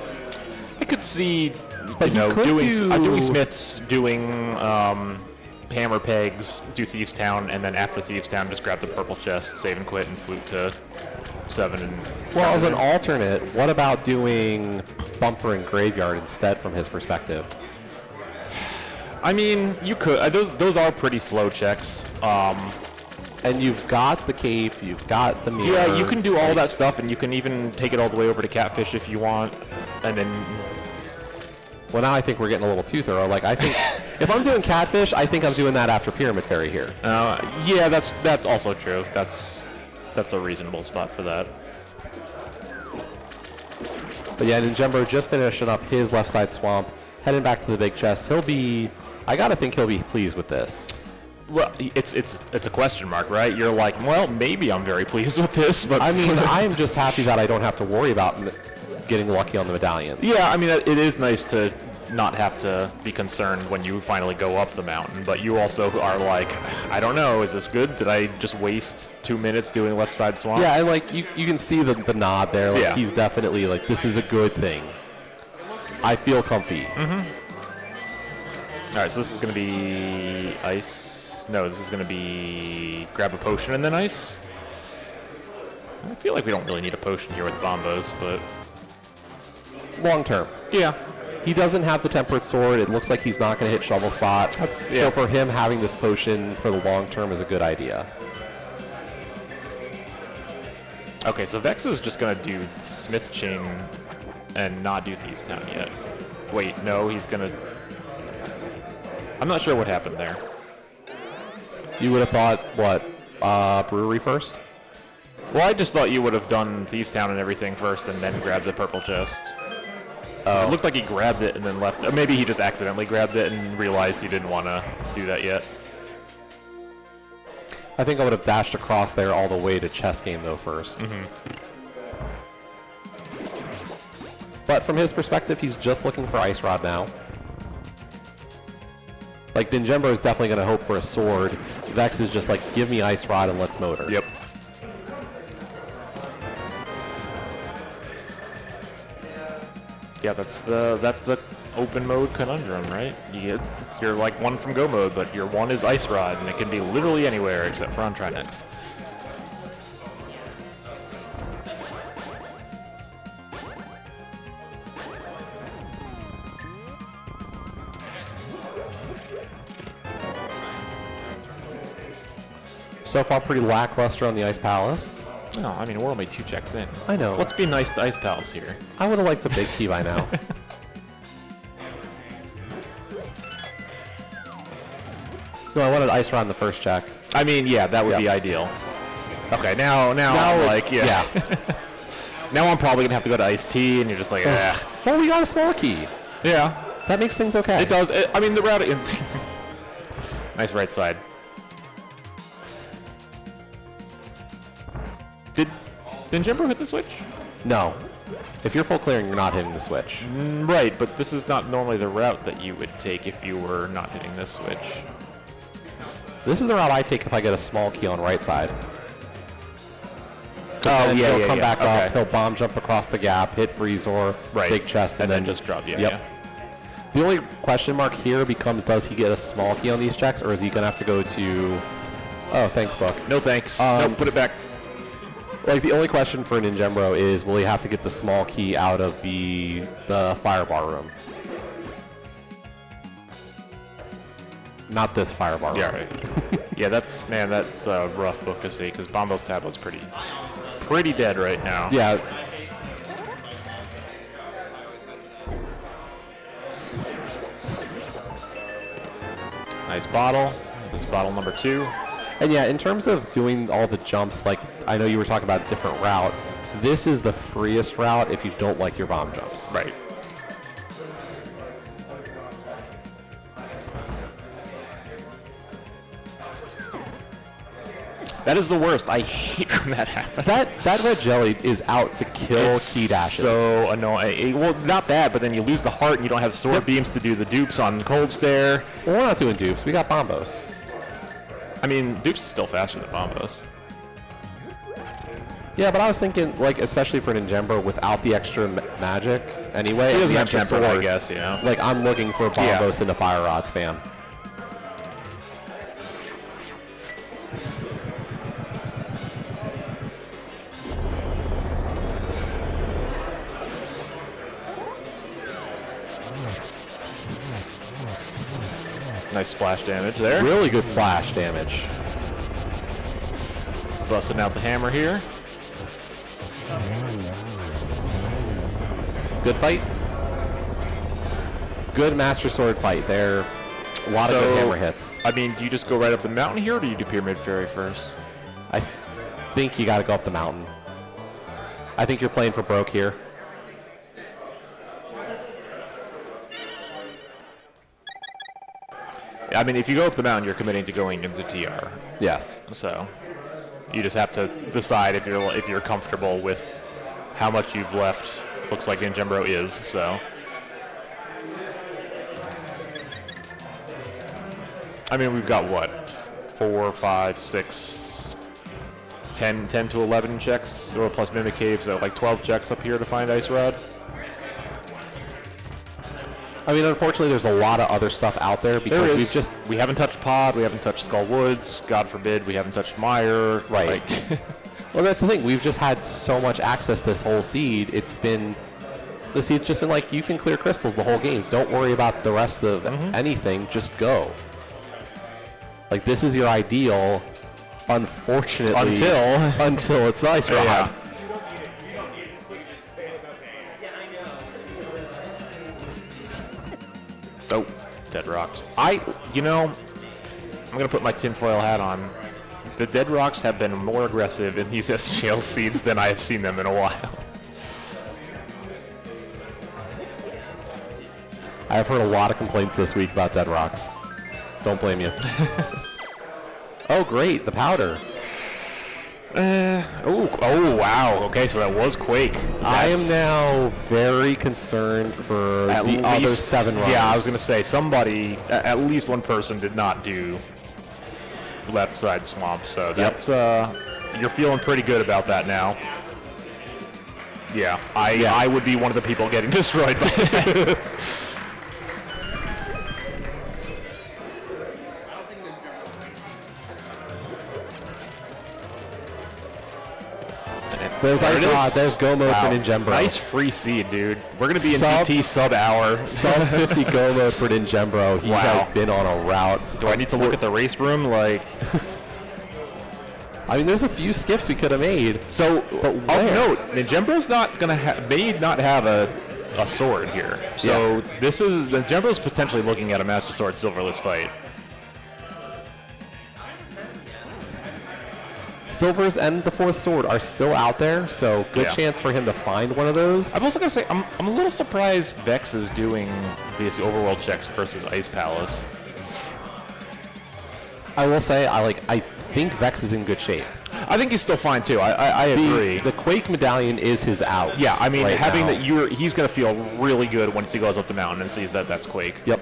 I could see, But he could doing do- Smiths, doing hammer pegs, do Thieves Town, and then after Thieves Town, just grab the purple chest, save and quit, and flute to 7. And Well, as an alternate, what about doing Bumper and Graveyard instead from his perspective? I mean, you could. Those are pretty slow checks. And you've got the cape, you've got the mirror. Yeah, you can do all that stuff, and you can even take it all the way over to Catfish if you want, and then. Well, now I think we're getting a little too thorough. Like, I think if I'm doing Catfish, I think I'm doing that after Pyramid Fairy here. Yeah, that's also true. That's a reasonable spot for that. But yeah, Ninjembro just finishing up his left side swamp, heading back to the big chest. I gotta think he'll be pleased with this. Well, it's a question mark, right? You're like, well, maybe I'm very pleased with this, but I mean, I am just happy that I don't have to worry about getting lucky on the medallions. yeah, I mean, it is nice to not have to be concerned when you finally go up the mountain, but you also are like, I don't know, is this good? Did I just waste 2 minutes doing left side swamp? Yeah, and like you can see the nod there. Like Yeah. he's definitely like, this is a good thing. I feel comfy. All right, so this is going to be ice. No, this is going to be grab a potion and then ice. I feel like we don't really need a potion here with Bombos, but Long term. yeah. He doesn't have the temperate sword. It looks like he's not going to hit shovel spot. So for him, having this potion for the long term is a good idea. Okay, so Vex is just going to do Smith Chain and not do Thieves Town yet. Wait, no, he's going to... I'm not sure what happened there. You would have thought, what, brewery first? Well, I just thought you would have done Thieves Town and everything first and then grabbed the purple chest. It looked like he grabbed it and then left. Or maybe he just accidentally grabbed it and realized he didn't want to do that yet. I think I would have dashed across there all the way to chess game though first. But from his perspective, he's just looking for Ice Rod now. Like, Ninjembro is definitely going to hope for a sword. Vex is just like, give me Ice Rod and let's motor. Yep. Yeah, that's the open mode conundrum, right? You're like one from go mode, but your one is Ice Rod, and it can be literally anywhere except for on Trinex. So far, pretty lackluster on the Ice Palace. Oh, I mean, we're only 2 checks in. I know. So let's be nice to Ice Palace here. I would have liked a big key by now. No, I wanted Ice Rod in the first check. I mean, yeah, that would be ideal. Okay, now I'm like, yeah. Now I'm probably gonna have to go to Ice Tea, and you're just like, Well, we got a small key. yeah. That makes things okay. It does. I mean, the route. Nice right side. Did Ninjembro hit the switch? No. If you're full clearing, you're not hitting the switch. Right, but this is not normally the route that you would take if you were not hitting this switch. This is the route I take if I get a small key on right side. Oh, And yeah, he'll come back okay. up, he'll bomb jump across the gap, hit Freezor, Right. big chest, And then just drop, yeah. Yep. The only question mark here becomes, does he get a small key on these checks, or is he going to have to go to... Oh, thanks, Book. No thanks. Nope, put it back. Like, the only question for Ninjembro is, will he have to get the small key out of the firebar room? Not this firebar room. Yeah, right. Yeah, that's a rough book to see because Bombo's tablet's pretty dead right now. Yeah. Nice bottle. This is bottle number 2. And yeah, in terms of doing all the jumps, like, I know you were talking about a different route. This is the freest route if you don't like your bomb jumps. Right. That is the worst. I hate when that happens. That red jelly is out to kill key dashes. So annoying. Well, not that, but then you lose the heart and you don't have sword beams to do the dupes on Cold Stare. Well, we're not doing dupes. We got bombos. I mean, dupes is still faster than bombos. Yeah, but I was thinking, like, especially for Ninjembro, without the extra magic anyway. He doesn't the have extra temper, I sword, guess, you know. Like, I'm looking for bombos into fire rod spam. Nice splash damage there. Really good splash damage. Busting out the hammer here. Good fight. Good Master Sword fight there. A lot of good hammer hits. I mean, do you just go right up the mountain here, or do you do Pyramid Fairy first? I think you got to go up the mountain. I think you're playing for broke here. I mean, if you go up the mountain, you're committing to going into TR. Yes. So you just have to decide if you're comfortable with how much you've left. Looks like Ninjembro is, so. I mean, we've got what? 4, 5, 6, 10 to 11 checks, or plus Mimic Cave, so like 12 checks up here to find Ice Rod. I mean, unfortunately, there's a lot of other stuff out there because we haven't touched Pod, we haven't touched Skull Woods, God forbid we haven't touched Mire. Right. Well, that's the thing. We've just had so much access this whole seed. The seed's just been like, you can clear crystals the whole game. Don't worry about the rest of anything. Just go. Like, this is your ideal, unfortunately. Until it's Ice Rod. Yeah. Oh, Dead Rocks. I'm going to put my tinfoil hat on. The Dead Rocks have been more aggressive in these SGL seeds than I have seen them in a while. I've heard a lot of complaints this week about Dead Rocks. Don't blame you. Oh, great, the powder. Oh, wow. Okay, so that was Quake. I am now very concerned for the other 7 runners. Yeah, I was going to say, somebody, at least one person did not do left side swamp, so that's, you're feeling pretty good about that now. Yeah, I would be one of the people getting destroyed by that. There's Ice Rod, there's Go Mode for Ninjembro. Nice free seed, dude. We're going to be in DT sub-hour. Sub 50 Go Mode for Ninjembro. He has been on a route. Do I need to look at the race room? Like, I mean, there's a few skips we could have made. So, but note, Ninjembro's not going to may not have a sword here. So Ninjembro's potentially looking at a Master Sword Silverless fight. Silvers and the 4th sword are still out there, so good chance for him to find one of those. I'm also going to say, I'm a little surprised Vex is doing these Overworld checks versus Ice Palace. I will say, I think Vex is in good shape. I think he's still fine, too. I agree. The Quake medallion is his out. Yeah, I mean, right having now. that, he's going to feel really good once he goes up the mountain and sees that that's Quake. Yep.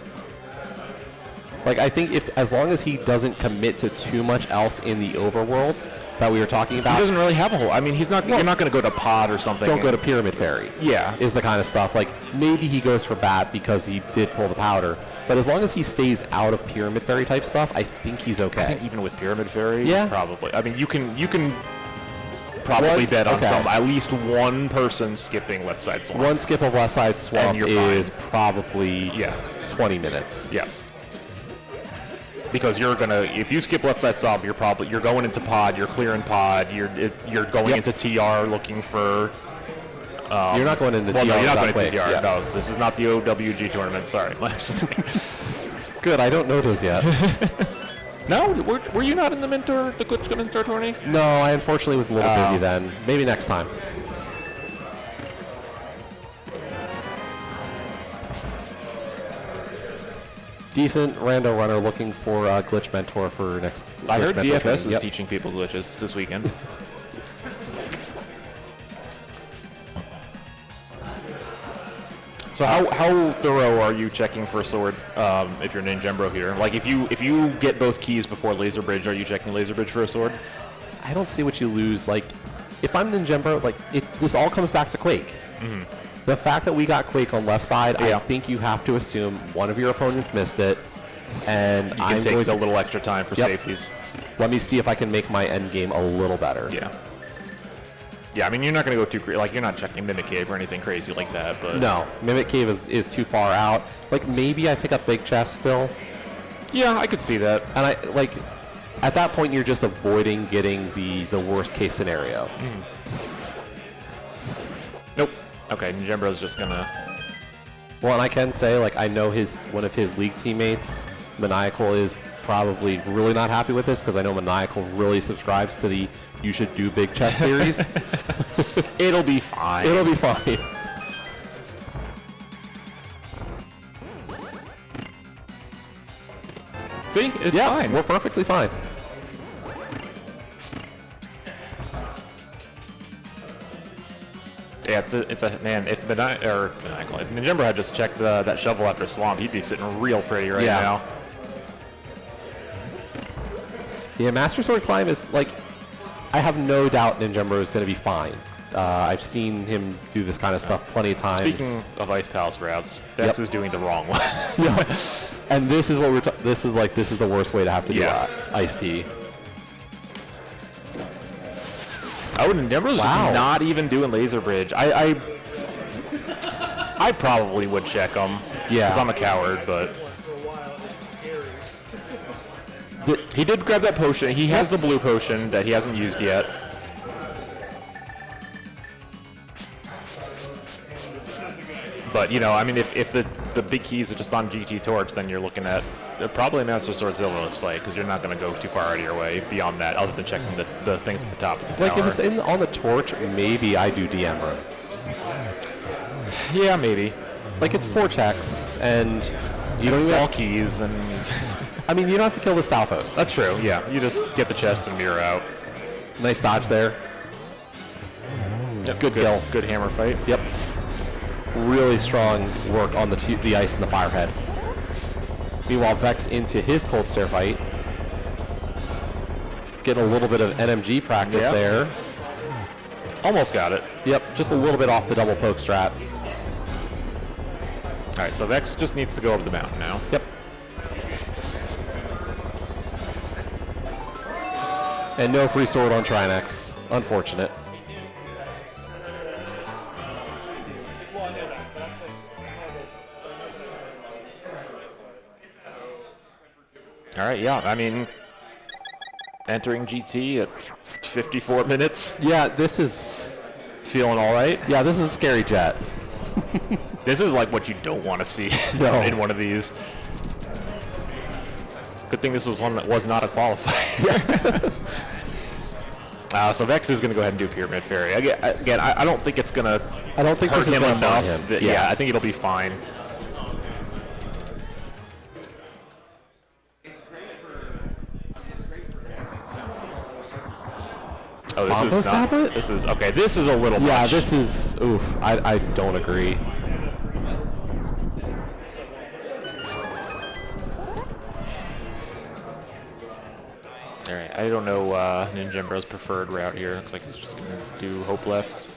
Like, I think as long as he doesn't commit to too much else in the Overworld that we were talking about. He doesn't really have a whole. I mean, you're not going to go to Pod or something. Don't go to Pyramid Fairy. Yeah. Is the kind of stuff. Like, maybe he goes for Bat because he did pull the powder. But as long as he stays out of Pyramid Fairy type stuff, I think he's okay. I think even with Pyramid Fairy, yeah, probably. I mean, you can probably One- bet on okay. at least one person skipping left side swamp. One skip of left side swamp you're is fine. probably Yeah. 20 minutes. Yes. Because if you skip left side swamp, you're going into pod, you're clearing pod, you're going Yep. into TR looking for. You're not going into Well, TR. no, you're not that going into quick. TR. Yeah. No, this is not the OWG tournament. Sorry. Good, I don't know those yet. No, were you not in the Glitch Mentor tourney? No, I unfortunately was a little busy then. Maybe next time. Decent rando runner looking for Glitch Mentor for next. I Glitch heard Mentor DFS training. is Yep. teaching people glitches this weekend. So how thorough are you checking for sword if you're Ninjembro here? Like if you get both keys before laser bridge, are you checking laser bridge for a sword? I don't see what you lose. Like, if I'm Ninjembro, like this all comes back to Quake. The fact that we got Quake on left side, Yeah. I think you have to assume one of your opponents missed it, and You can I'm take going the to little extra time for Yep. safeties. let me see if I can make my end game a little better. Yeah. Yeah, I mean you're not gonna go too like you're not checking Mimic Cave or anything crazy like that, but No, Mimic Cave is too far out. Like maybe I pick up Big Chest still, yeah, I could see that. and I like at that point you're just avoiding getting the worst case scenario. Nope. Okay, Ninjembro's just gonna. Well, and I can say like I know one of his league teammates, Maniacal, is probably really not happy with this because I know Maniacal really subscribes to the "you should do Big Chest" theories. It'll be fine. It'll be fine. See, it's Yeah, fine. we're perfectly fine. Yeah, it's a man. If Ninjembro had just checked that shovel after swamp, he'd be sitting real pretty right Yeah. now. Yeah, Master Sword Climb is like, I have no doubt Ninjembro is going to be fine. I've seen him do this kind of stuff plenty of times. Speaking of Ice Palace routes, Vex Yep. is doing the wrong one. Yeah. And this is what this is the worst way to have to do Yeah. Ice Tea. Oh, Ninjembro's Wow. not even doing laser bridge. I probably would check him. Yeah. Because I'm a coward, but. He did grab that potion. He has the blue potion that he hasn't used yet. But, you know, I mean, if the big keys are just on GT Torch, then you're looking at probably Master Sword Zillow's fight, because you're not going to go too far out of your way beyond that, other than checking the things at the top of the Like tower. if it's on the torch, maybe I do Diembro. Yeah, maybe. Like it's 4 checks, and you don't It's even all have, keys, and I mean, you don't have to kill the Stalfos. that's true. Yeah, you just get the chest and mirror out. Nice dodge there. Yep, Good kill. Good hammer fight. Yep. Really strong work on the ice and the firehead. Meanwhile, Vex into his cold stare fight. Getting a little bit of NMG practice Yeah. there. Almost got it. Yep, just a little bit off the double poke strat. All right, so Vex just needs to go up the mountain now. Yep. And no free sword on Trinex. Unfortunate. All right, yeah. I mean, entering GT at 54 minutes, Yeah, this is feeling all right. this is a scary jet. This is like what you don't want to see No. in one of these. Good thing this was one that was not a qualifier. So Vex is going to go ahead and do Pyramid Fairy. Again, I don't think it's going to I don't think hurt this is him going to enough. him. That, yeah, I think it'll be fine. Oh, this Combo is not. tablet? This is okay. This is a little Yeah, much. this is oof. I don't agree. All right, I don't know Ninjembro's preferred route here. Looks like he's just gonna do Hope left.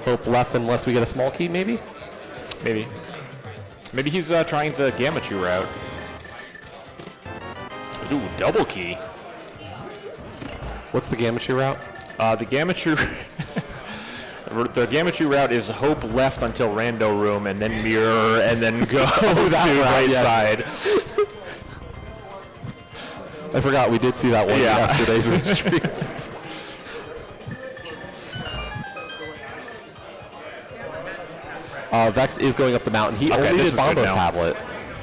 Hope left unless we get a small key, maybe. Maybe. Maybe he's trying the Gamachu route. Ooh, double key. What's the Gamachu route? The Gametru... The Gametru route is hope left until rando room, and then mirror, and then go to right side. I forgot we did see that one in yesterday's stream. Vex is going up the mountain. He only did Bombo's tablet.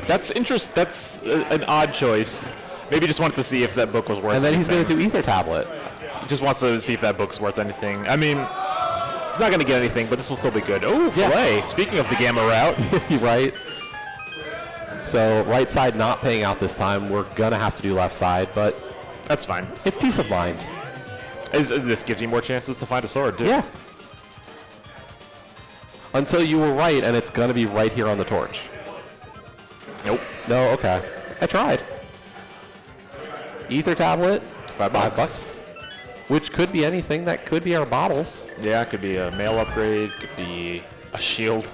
That's interesting. That's an odd choice. Maybe just wanted to see if that book was worth anything. And then he's going to do Ether tablet. Just wants to see if that book's worth anything. I mean, he's not going to get anything, but this will still be good. Oh, play. Speaking of the Gamma route. Right. So right side not paying out this time. We're going to have to do left side, but that's fine. It's peace of mind. This gives you more chances to find a sword, too. Yeah. Until you were right, and it's going to be right here on the torch. Nope. No, okay. I tried. Ether tablet, $5. Which could be anything. That could be our bottles. Yeah, it could be a mail upgrade, could be a shield.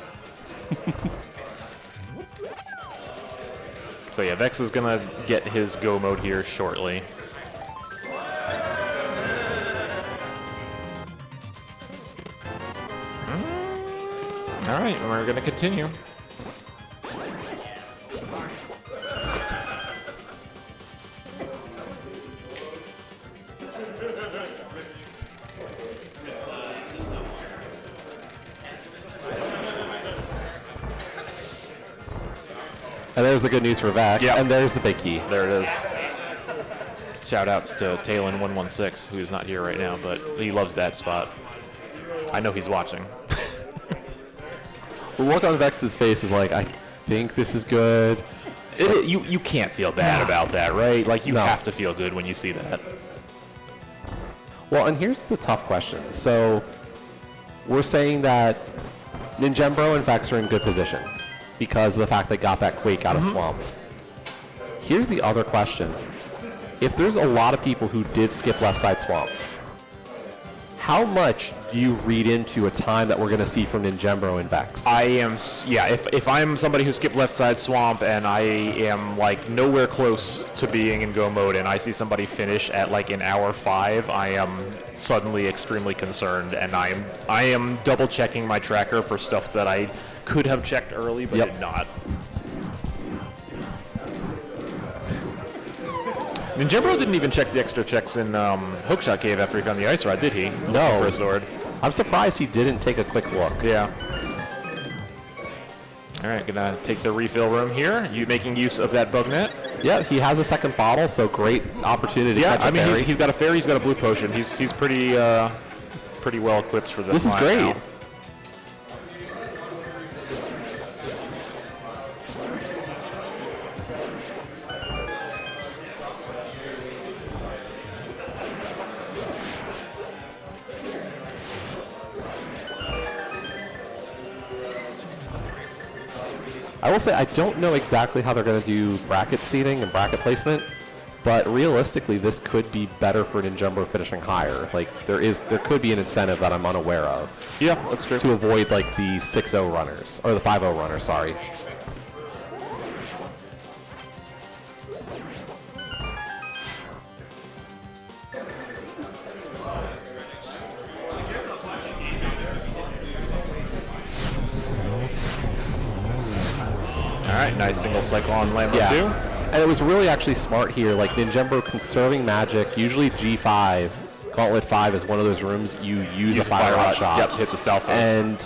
So yeah, Vex is going to get his go mode here shortly. All right, we're going to continue. And there's the good news for Vex. Yep. And there's the big key. There it is. Shout outs to Talon116, who's not here right now, but he loves that spot. I know he's watching. The look on Vex's face is like, I think this is good. You can't feel bad about that, right? Like, you have to feel good when you see that. Well, and here's the tough question. So, we're saying that Ninjembro and Vex are in good position because of the fact they got that Quake out of Swamp. Here's the other question. If there's a lot of people who did skip left side Swamp, how much do you read into a time that we're going to see from Ninjembro and Vex? I am, yeah, if I'm somebody who skipped left side Swamp and I am like nowhere close to being in go mode and I see somebody finish at like in hour 5, I am suddenly extremely concerned, and I am double checking my tracker for stuff that I could have checked early but did not. Ninjembro didn't even check the extra checks in Hookshot Cave after he found the ice rod, did he? No. For a sword. I'm surprised he didn't take a quick look. Yeah. All right, gonna take the refill room here. You making use of that bug net? Yeah, he has a second bottle, so great opportunity. Yeah, to catch I mean a fairy. he's got a fairy, he's got a blue potion. He's pretty pretty well equipped for this. This is great. Now. I will say I don't know exactly how they're going to do bracket seating and bracket placement, but realistically, this could be better for Ninjembro finishing higher. Like there could be an incentive that I'm unaware of. Yeah, that's true. To avoid like the 6-0 runners or the 5-0 runners. Sorry. All right, nice single cycle on Lambo 2. And it was really actually smart here, like Ninjembro conserving magic. Usually G5, Gauntlet 5 is one of those rooms you use a fire rod shot. Yep, to hit the stealth. And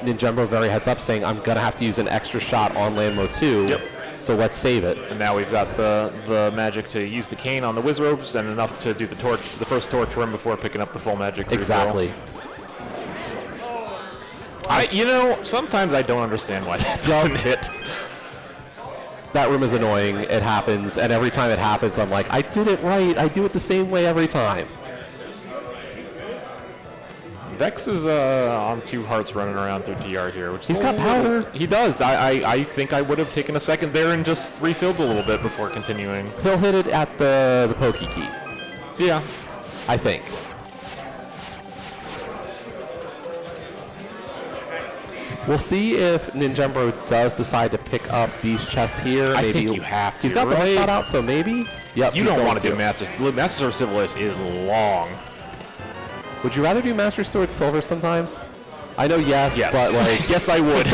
Ninjembro very heads up saying, I'm going to have to use an extra shot on Lambo 2. Yep. So let's save it. And now we've got the magic to use the cane on the whiz ropes and enough to do the torch, the first torch room before picking up the full magic. Exactly. You know, sometimes I don't understand why that doesn't hit. That room is annoying. It happens, and every time it happens, I'm like, I did it right. I do it the same way every time. Vex is on 2 hearts running around through TR here. Which He's got powder. He does. I think I would have taken a second there and just refilled a little bit before continuing. He'll hit it at the pokey key. Yeah. I think. We'll see if Ninjembro does decide to pick up these chests here. I maybe think you have to. He's got the hook shot out, so maybe. Yep. You don't want to do Masters. Masters of Civilization is long. Would you rather do Master Sword Silver sometimes? I know yes. But like yes, I would.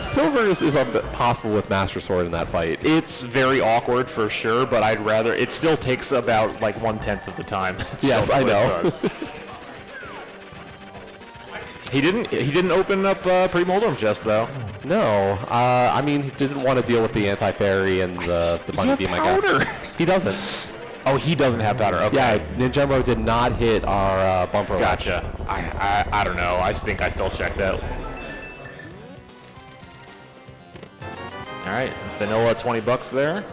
Silver is possible with Master Sword in that fight. It's very awkward for sure, but I'd rather. It still takes about like 1/10 of the time. Yes, I know. He didn't open up pre-Moldrum chest though. No, I mean he didn't want to deal with the anti-fairy and the bunny beam. I guess he doesn't. Oh, he doesn't have powder. Okay. Yeah, Ninjembro did not hit our bumper ledge. Gotcha. I don't know. I think I still checked out. All right, vanilla $20 there.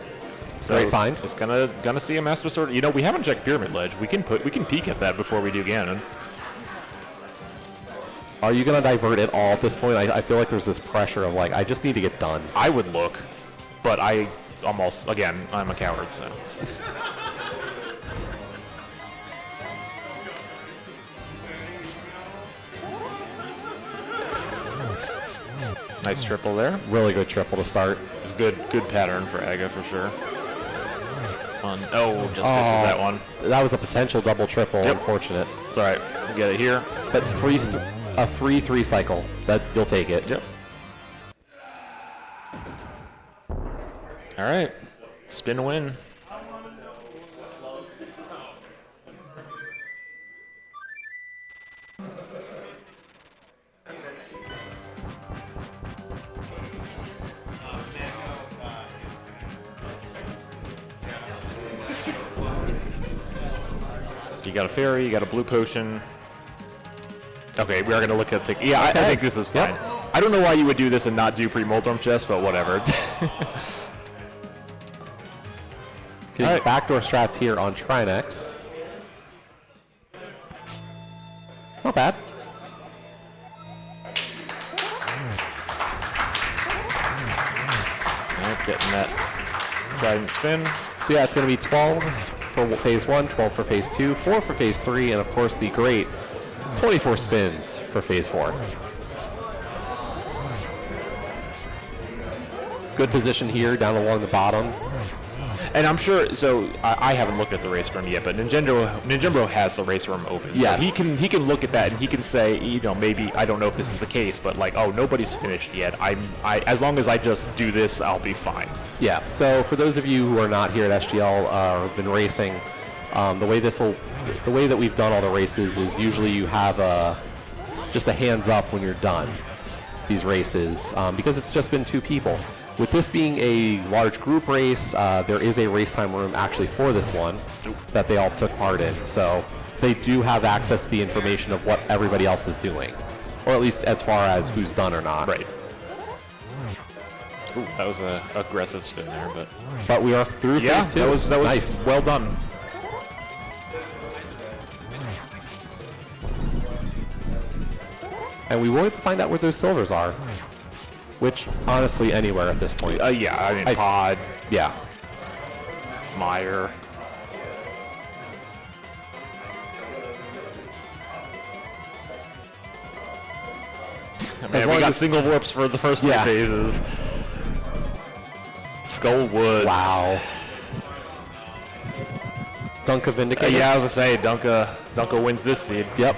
So Great find. Just gonna see a Master Sword. You know, we haven't checked Pyramid Ledge. We can peek at that before we do Ganon. Are you gonna divert at all at this point? I feel like there's this pressure of like I just need to get done. I would look, but I'm a coward, so. Nice triple there. Really good triple to start. It's good pattern for Aga for sure. Oh, just misses that one. That was a potential double triple. Yep. Unfortunate. It's all right. We'll get it here. But a free 3 cycle. That you'll take it. Yep. All right. Spin win. You got a fairy, you got a blue potion. Okay, we are going to look at the... Yeah, I think this is fine. Yep. I don't know why you would do this and not do pre-Moldrum chest, but whatever. Getting backdoor strats here on Trinex. Not bad. All right, getting that trident spin. So yeah, it's going to be 12 for phase 1, 12 for phase 2, 4 for phase 3, and of course the great 24 spins for phase 4. Good position here down along the bottom. And I'm sure, so I haven't looked at the race room yet, but Ninjembro has the race room open. Yes. So he can look at that and he can say, you know, maybe, I don't know if this is the case, but like, oh, nobody's finished yet. As long as I just do this, I'll be fine. Yeah, so for those of you who are not here at SGL or have been racing, the way that we've done all the races is usually you have just a hands up when you're done these races because it's just been 2 people. With this being a large group race, there is a race time room actually for this one that they all took part in. So they do have access to the information of what everybody else is doing, or at least as far as who's done or not. Right. Ooh, that was an aggressive spin there, but we are through phase 2. that was nice. Well done. And we wanted to find out where those silvers are, which honestly anywhere at this point. Yeah, I mean Pod, Yeah. Meyer. Man, we got single warps for the first 3 phases. Skull Woods. Wow. Dunka vindicated. Yeah, I was gonna say Dunka wins this seed. Yep.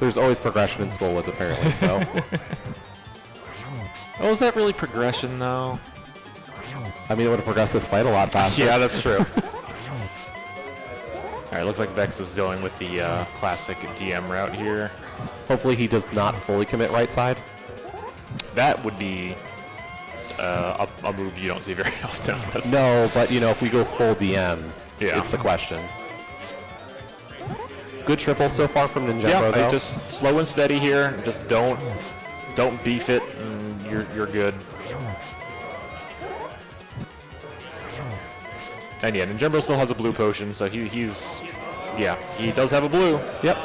There's always progression in Skullwoods, apparently, so. Oh, is that really progression, though? I mean, it would have progressed this fight a lot faster. Yeah, that's true. All right, looks like Vex is going with the classic DM route here. Hopefully he does not fully commit right side. That would be a move you don't see very often. No, but, you know, if we go full DM, it's the question. Good triple so far from Ninjembro, though. Just slow and steady here. Just don't beef it, and you're good. And yeah, Ninjembro still has a blue potion, so he does have a blue. Yep.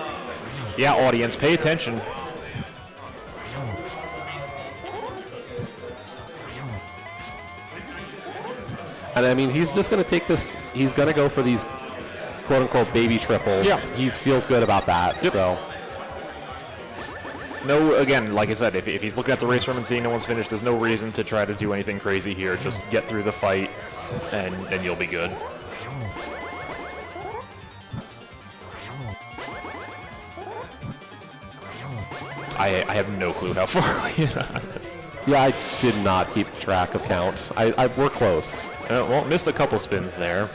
Yeah, audience, pay attention. And I mean, he's just going to take this, he's going to go for these quote-unquote baby triples. Yeah. He feels good about that, Yep. so. No, again, like I said, if he's looking at the race room and seeing no one's finished, there's no reason to try to do anything crazy here. Just get through the fight, and you'll be good. I have no clue how far away it is. Yeah, I did not keep track of count. We're close. Well, missed a couple spins there.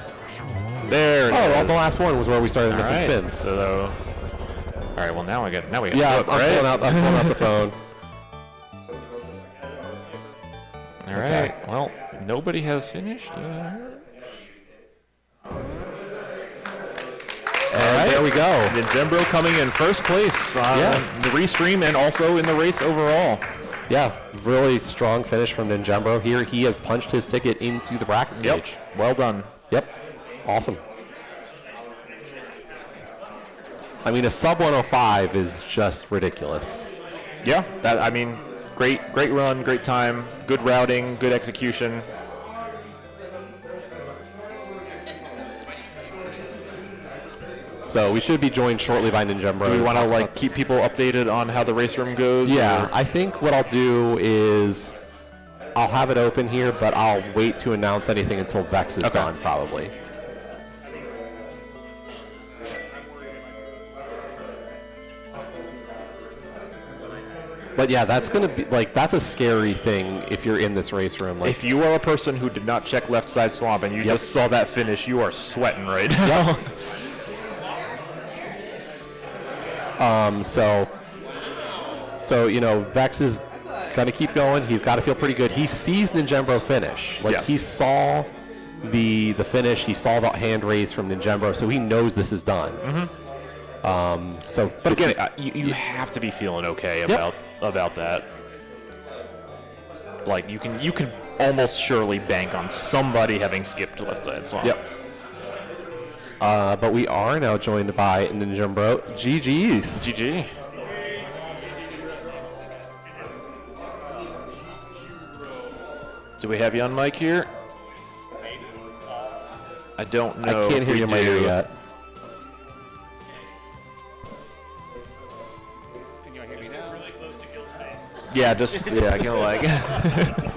There it is. Well, the last one was where we started missing All right, spins. So, all right. Well, now we got. Yeah, look, I'm right? pulling out the phone. All right. Well, nobody has finished. And there we go. Ninjembro coming in first place on the restream and also in the race overall. Yeah, really strong finish from Ninjembro here. He has punched his ticket into the bracket stage. Well done. Yep. Awesome. I mean, a sub 105 is just ridiculous. Yeah, I mean, great run, great time, good routing, good execution. So we should be joined shortly by Ninjembro. Do we want to keep people updated on how the race room goes? Yeah, or? I think what I'll do is I'll have it open here, but I'll wait to announce anything until Vex is done, probably. But yeah, that's gonna be that's a scary thing if you're in this race room. If you are a person who did not check left side swamp and you just saw that finish, you are sweating right now. So you know, Vex is gonna keep going. He's got to feel pretty good. He sees Ninjembro finish. He saw the finish. He saw the hand raise from Ninjembro, so he knows this is done. But again, you have to be feeling okay about that. Like you can almost surely bank on somebody having skipped left side swamp. Yep. But we are now joined by Ninjembro. GG's. GG. Do we have you on mic here? I don't know. I can't hear you in my ear yet. Yeah, just I can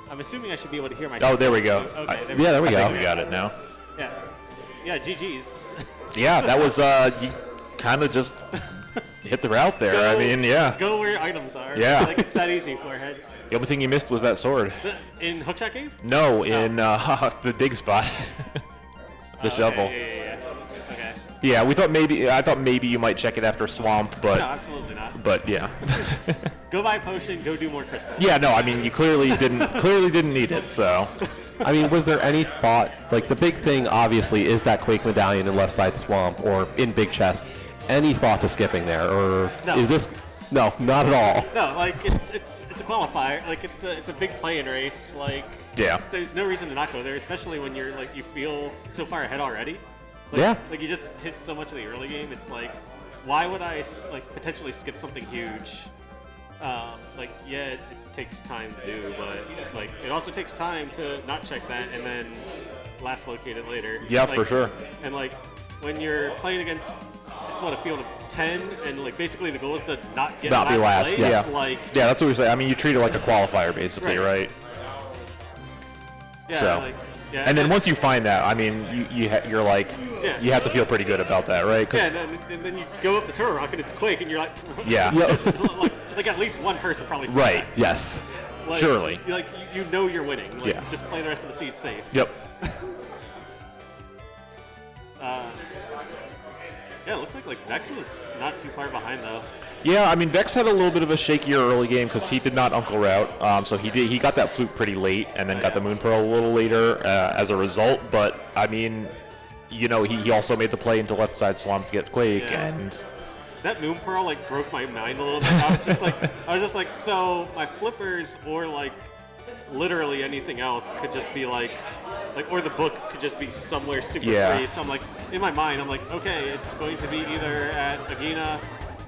I'm assuming I should be able to hear myself. Oh, there we go. Okay, There we I go. think we got it now. Yeah, GG's. Yeah, that was you kind of just hit the route there. I mean, yeah. Go where items are. Yeah. Like it's that easy, forehead. The only thing you missed was that sword. In Hookshot Cave? No, in the dig spot. The shovel. Yeah. Okay. Yeah, I thought maybe you might check it after swamp, but No, absolutely not. but yeah. Go buy a potion, go do more crystals. Yeah, no, I mean you clearly didn't need it, so. I mean, was there any thought? Like the big thing, obviously, is that Quake medallion in left side swamp or in big chest. Any thought to skipping there, or No. is this? No, not at all. No, like it's a qualifier. Like it's a big play-in race. Like Yeah. there's no reason to not go there, especially when you're you feel so far ahead already. Yeah. Like you just hit so much of the early game. It's like, why would I potentially skip something huge? It takes time to do, but it also takes time to not check that and then last locate it later. Yeah, for sure. And when you're playing against, it's a field of 10, and basically the goal is to not get Not be last. place. Yeah. Yeah, that's what we say. I mean, you treat it like a qualifier, basically, Right. right? Yeah, So. yeah. And then once you find that, I mean, you're like, Yeah. you have to feel pretty good about that, right? 'Cause- Yeah, and then you go up the turtle rock and it's Quake, and you're like, Yeah. like at least one person probably saw Right. that. Yes. Surely. You know you're winning. Yeah. Just play the rest of the seed safe. Yep. Yeah, it looks like Vex was not too far behind though. Yeah, I mean, Vex had a little bit of a shakier early game because he did not Uncle Route, so he got that flute pretty late and then got the Moon Pearl a little later as a result. But I mean, you know, he also made the play into left side swamp to get Quake, Yeah. and That Moon Pearl broke my mind a little bit. I was just like, so my flippers or literally anything else could just be or the book could just be somewhere super Yeah. free. So I'm in my mind, I'm okay, it's going to be either at Agina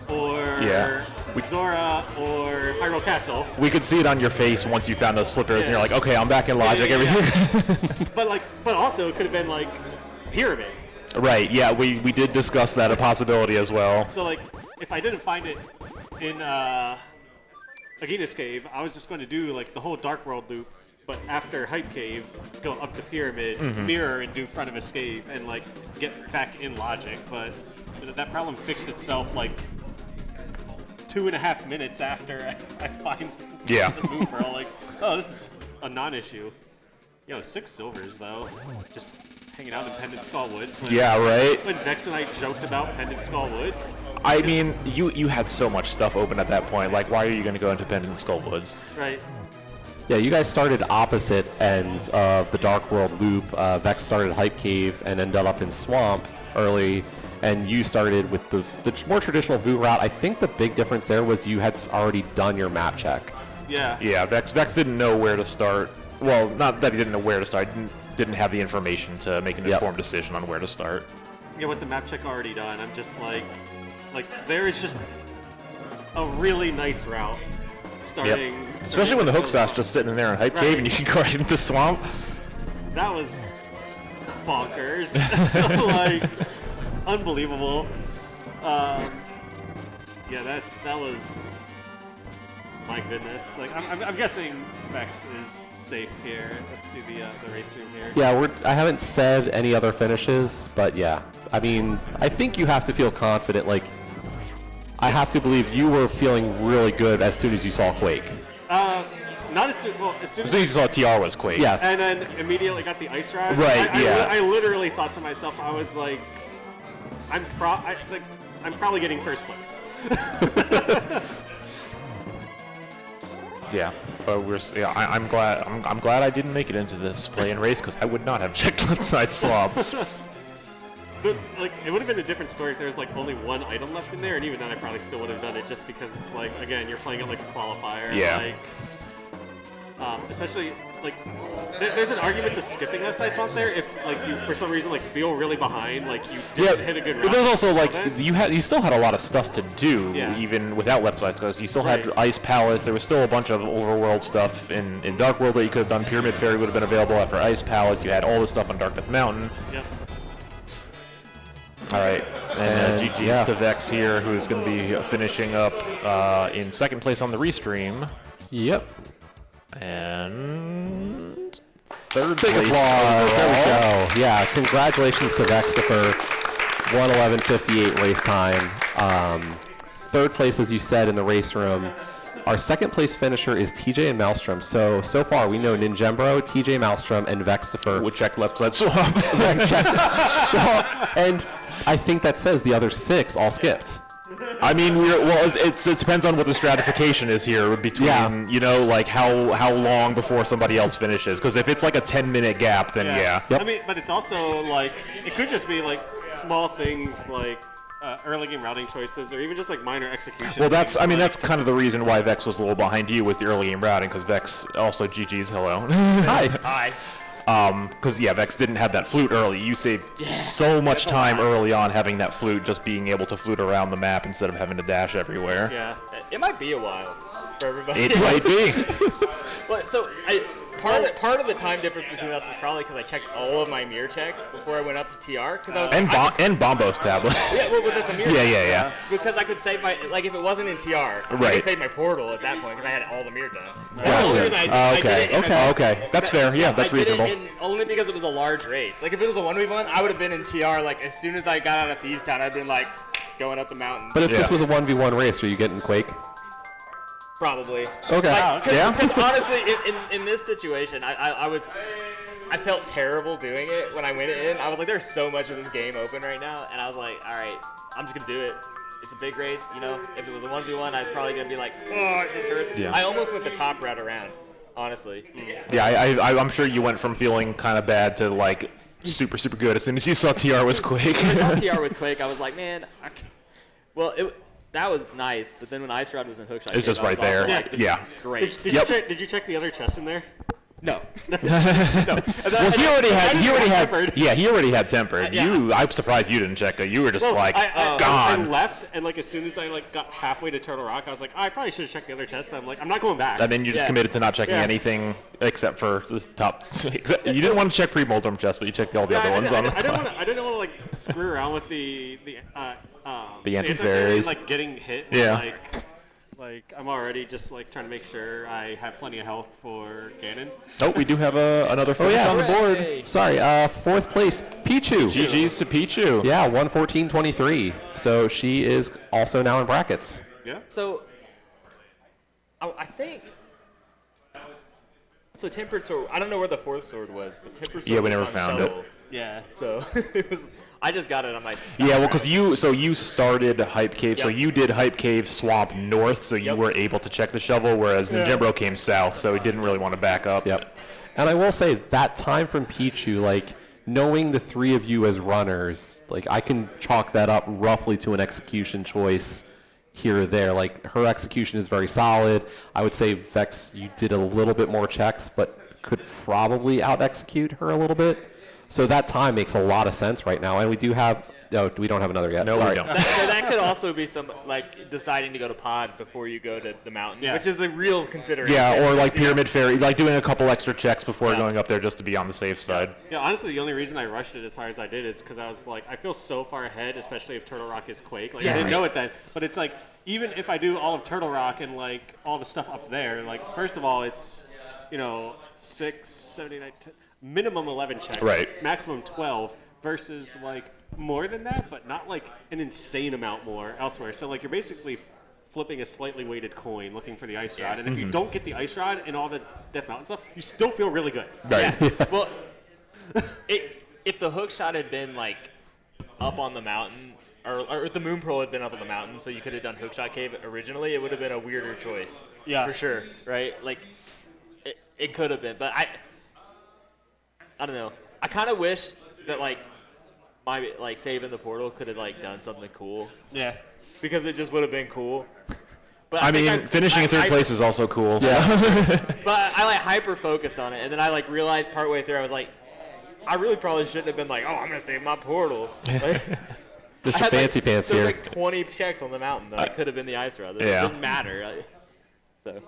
or Yeah. Zora or Hyrule Castle. we could see it on your face once you found those flippers, and you're like, okay, I'm back in logic. Yeah. Everything. But also it could have been Pyramid. Right. Yeah, we did discuss that a possibility as well. So like, if I didn't find it in Agina's cave, I was just going to do like the whole Dark World loop, but after Hype Cave, go up to Pyramid, mirror, and do Front of Escape, and like get back in Logic. But that problem fixed itself like 2.5 minutes after I find the move. I'm like, oh, this is a non-issue. 6 silvers though, just hanging out in Pendant Skull Woods. Yeah, right. When Vex and I joked about Pendant Skull Woods. I mean, you had so much stuff open at that point. Like, why are you going to go into Pendant Skull Woods? Right. Yeah, you guys started opposite ends of the Dark World loop. Vex started Hype Cave and ended up in Swamp early, and you started with the more traditional VU route. I think the big difference there was you had already done your map check. Yeah. Yeah, Vex didn't know where to start. Well, not that he didn't know where to start. Didn't have the information to make an informed decision on where to start. Yeah, with the map check already done, I'm just like there is just a really nice route starting. Especially when the hook slot's just sitting in there in Hype Cave and you can go right into Swamp. That was bonkers. Like, unbelievable. Yeah, that was. My goodness. Like, I'm guessing Vex is safe here. Let's see the race stream here. Yeah, I haven't said any other finishes, but yeah. I mean, I think you have to feel confident. Like, I have to believe you were feeling really good as soon as you saw Quake. Not as soon. Well, as soon as you saw TR was Quake. Yeah. And then immediately got the ice ride. Right. I literally thought to myself, I was like, I'm probably getting first place. Yeah, but I'm glad I didn't make it into this play-in race because I would not have checked left side swap. But like, it would have been a different story if there was like only one item left in there, and even then I probably still would have done it just because it's like, again, you're playing it like a qualifier. Yeah. Like, especially like, there's an argument to skipping left side swap there if like you for some reason like feel really behind, like you didn't hit a good route. But there's also like you still had a lot of stuff to do even without left side because you still had Ice Palace. There was still a bunch of Overworld stuff in Dark World that you could have done. Pyramid Fairy would have been available after Ice Palace. You had all this stuff on Dark Death Mountain. Yep. All right, and GG's to Vex here, who is going to be finishing up in second place on the restream. Yep. And third Big place. applause. There we go. Yeah, congratulations to VeXtopher. 1:11:58 race time. Third place, as you said, in the race room. Our second place finisher is TJ and Maelstrom. So far we know Ninjembro, TJ Maelstrom, and VeXtopher. Would check left side swap. And I think that says the other 6 all skipped. I mean, it depends on what the stratification is here between, like how long before somebody else finishes. Because if it's like a 10-minute gap, then yeah. I mean, but it's also like, it could just be like small things like early game routing choices or even just like minor execution. Well, that's kind of the reason why Vex was a little behind you was the early game routing, because Vex also GG's hello. Hi. Because Vex didn't have that flute early. You saved so much time early on having that flute, just being able to flute around the map instead of having to dash everywhere. Yeah. It might be a while for everybody. It might be. But so part of the time difference between us was probably because I checked all of my mirror checks before I went up to TR. Because I was and Bombo's tablet. Yeah, well, that's a mirror. Yeah. Because I could save my if it wasn't in TR, I could save my portal at that point because I had all the mirror done. Okay. That's fair. Yeah, that's reasonable. Only because it was a large race. Like if it was a 1v1, I would have been in TR. Like as soon as I got out of Thieves Town, I'd been like going up the mountain. But if this was a 1v1 race, are you getting Quake? Probably. Okay. Because honestly, in this situation, I felt terrible doing it when I went in. I was like, there's so much of this game open right now, and I was like, all right, I'm just gonna do it. It's a big race, If it was a 1v1, I was probably gonna be like, oh, this hurts. Yeah. I almost went the top route around, honestly. Yeah, I'm sure you went from feeling kind of bad to like super good as soon as you saw TR was Quake. When I saw TR was Quake, I was like, man, that was nice, but then when Ice Rod was in Hookshot, it's just right there. Like, this is great. Did you check the other chests in there? No. Well, he already had tempered. Yeah. I'm surprised you didn't check it. You were just I gone. left, and like as soon as I like got halfway to Turtle Rock, I was like, I probably should have checked the other chest, but I'm like, I'm not going back. And then you just Yeah. committed to not checking Yeah. anything except for the top. You didn't want to check pre-Multum chest, but you checked all the other ones on the I didn't clock. want to like screw around with the anti-fairies. like getting hit. Yeah. Like I'm already just like trying to make sure I have plenty of health for Ganon. Oh, we do have another finish yeah. on the board. Hooray. Sorry, 4th place, Pichu. GG's to Pichu. Yeah, 114.23. So she is also now in brackets. Yeah. So, I think. So tempered sword. I don't know where the 4th sword was, but tempered sword. Yeah, we was never on found shovel. it. Yeah. So it was. I just got it on my. Yeah, well, because you started Hype Cave, so Yep. you did Hype Cave Swamp North, so you Yep. were able to check the shovel, whereas Ninjembro came South, so he didn't really want to back up. Yep. And I will say that time from Pichu, like knowing the 3 of you as runners, like I can chalk that up roughly to an execution choice here or there. Like her execution is very solid. I would say Vex, you did a little bit more checks, but could probably out execute her a little bit. So that time makes a lot of sense right now. And we do have. No, we don't have another yet. No, Sorry. we don't. That could also be some like deciding to go to pod before you go to the mountain, Yeah. which is a real consideration. Yeah, or like Yeah. Pyramid Fairy, like doing a couple extra checks before Yeah. going up there just to be on the safe side. Yeah, honestly, the only reason I rushed it as hard as I did is because I was like, I feel so far ahead, especially if Turtle Rock is Quake. Like, I didn't know it then, but it's like, even if I do all of Turtle Rock and like all the stuff up there, like, first of all, it's, 6, 79, 10, minimum 11 checks, Right. maximum 12, versus like more than that, but not like an insane amount more elsewhere. So like, you're basically flipping a slightly weighted coin looking for the ice rod, and if you don't get the ice rod and all the Death Mountain stuff, you still feel really good. Right. Well, if the hook shot had been like up on the mountain, or if the moon pearl had been up on the mountain, so you could have done hookshot cave originally, it would have been a weirder choice. Yeah. For sure. Right? Like, it could have been, but I don't know. I kind of wish that like my saving the portal could have like done something cool, Yeah. because it just would have been cool. But I think mean, finishing in third place is also cool. But I like hyper focused on it, and then I like realized partway through I was like, I really probably shouldn't have been like, oh, I'm gonna save my portal. Like, Mr. I had, Fancy Pants there here. was like 20 checks on the mountain that could have been the ice rod. It Yeah. didn't matter. So,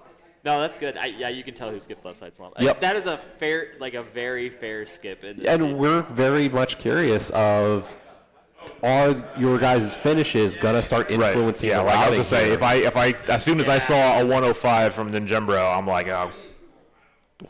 no, that's good. Yeah, you can tell who skipped left side swamp. Yep. That is a fair, like a very fair skip. In this And game. we're very much curious of, are your guys' finishes gonna start Right. influencing Yeah, the like I was routing to say, here? if I, as soon as I saw a 105 from Ninjembro, I'm like, oh,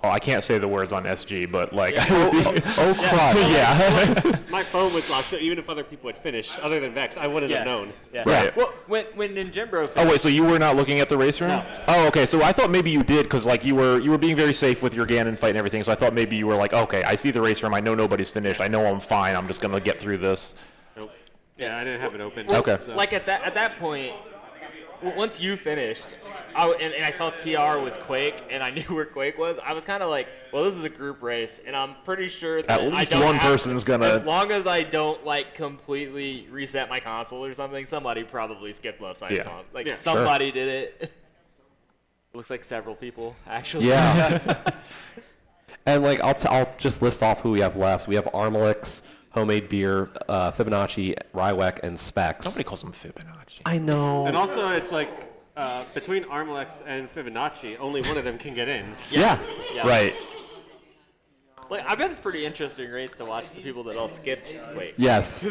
well, I can't say the words on SG, but like, I would be, Oh, crud. yeah. My phone was locked, so even if other people had finished, other than Vex, I wouldn't have known. Yeah. Right. Well, when Ninjembro finished, Oh wait, so you were not looking at the race room? No. Oh, okay. So I thought maybe you did, because like you were being very safe with your Ganon fight and everything. So I thought maybe you were like, okay, I see the race room. I know nobody's finished. I know I'm fine. I'm just gonna get through this. Nope. Yeah, I didn't have it open. Okay. So. like at that point, once you finished, and I saw TR was Quake, and I knew where Quake was, I was kind of like, well, this is a group race, and I'm pretty sure that At least I don't one have- person's gonna- As long as I don't like completely reset my console or something, somebody probably skipped left side Yeah. swamp. Like Yeah. somebody did it. Looks like several people actually. Yeah. And like I'll just list off who we have left. We have Armalix, Homemade Beer, Fibonacci, Rywek, and Specs. Nobody calls him Fibonacci. I know. And also, it's like between Armalex and Fibonacci, only one of them can get in. Yeah. Yeah. Right. Like I bet it's a pretty interesting race to watch the people that all skipped Quake. Yes.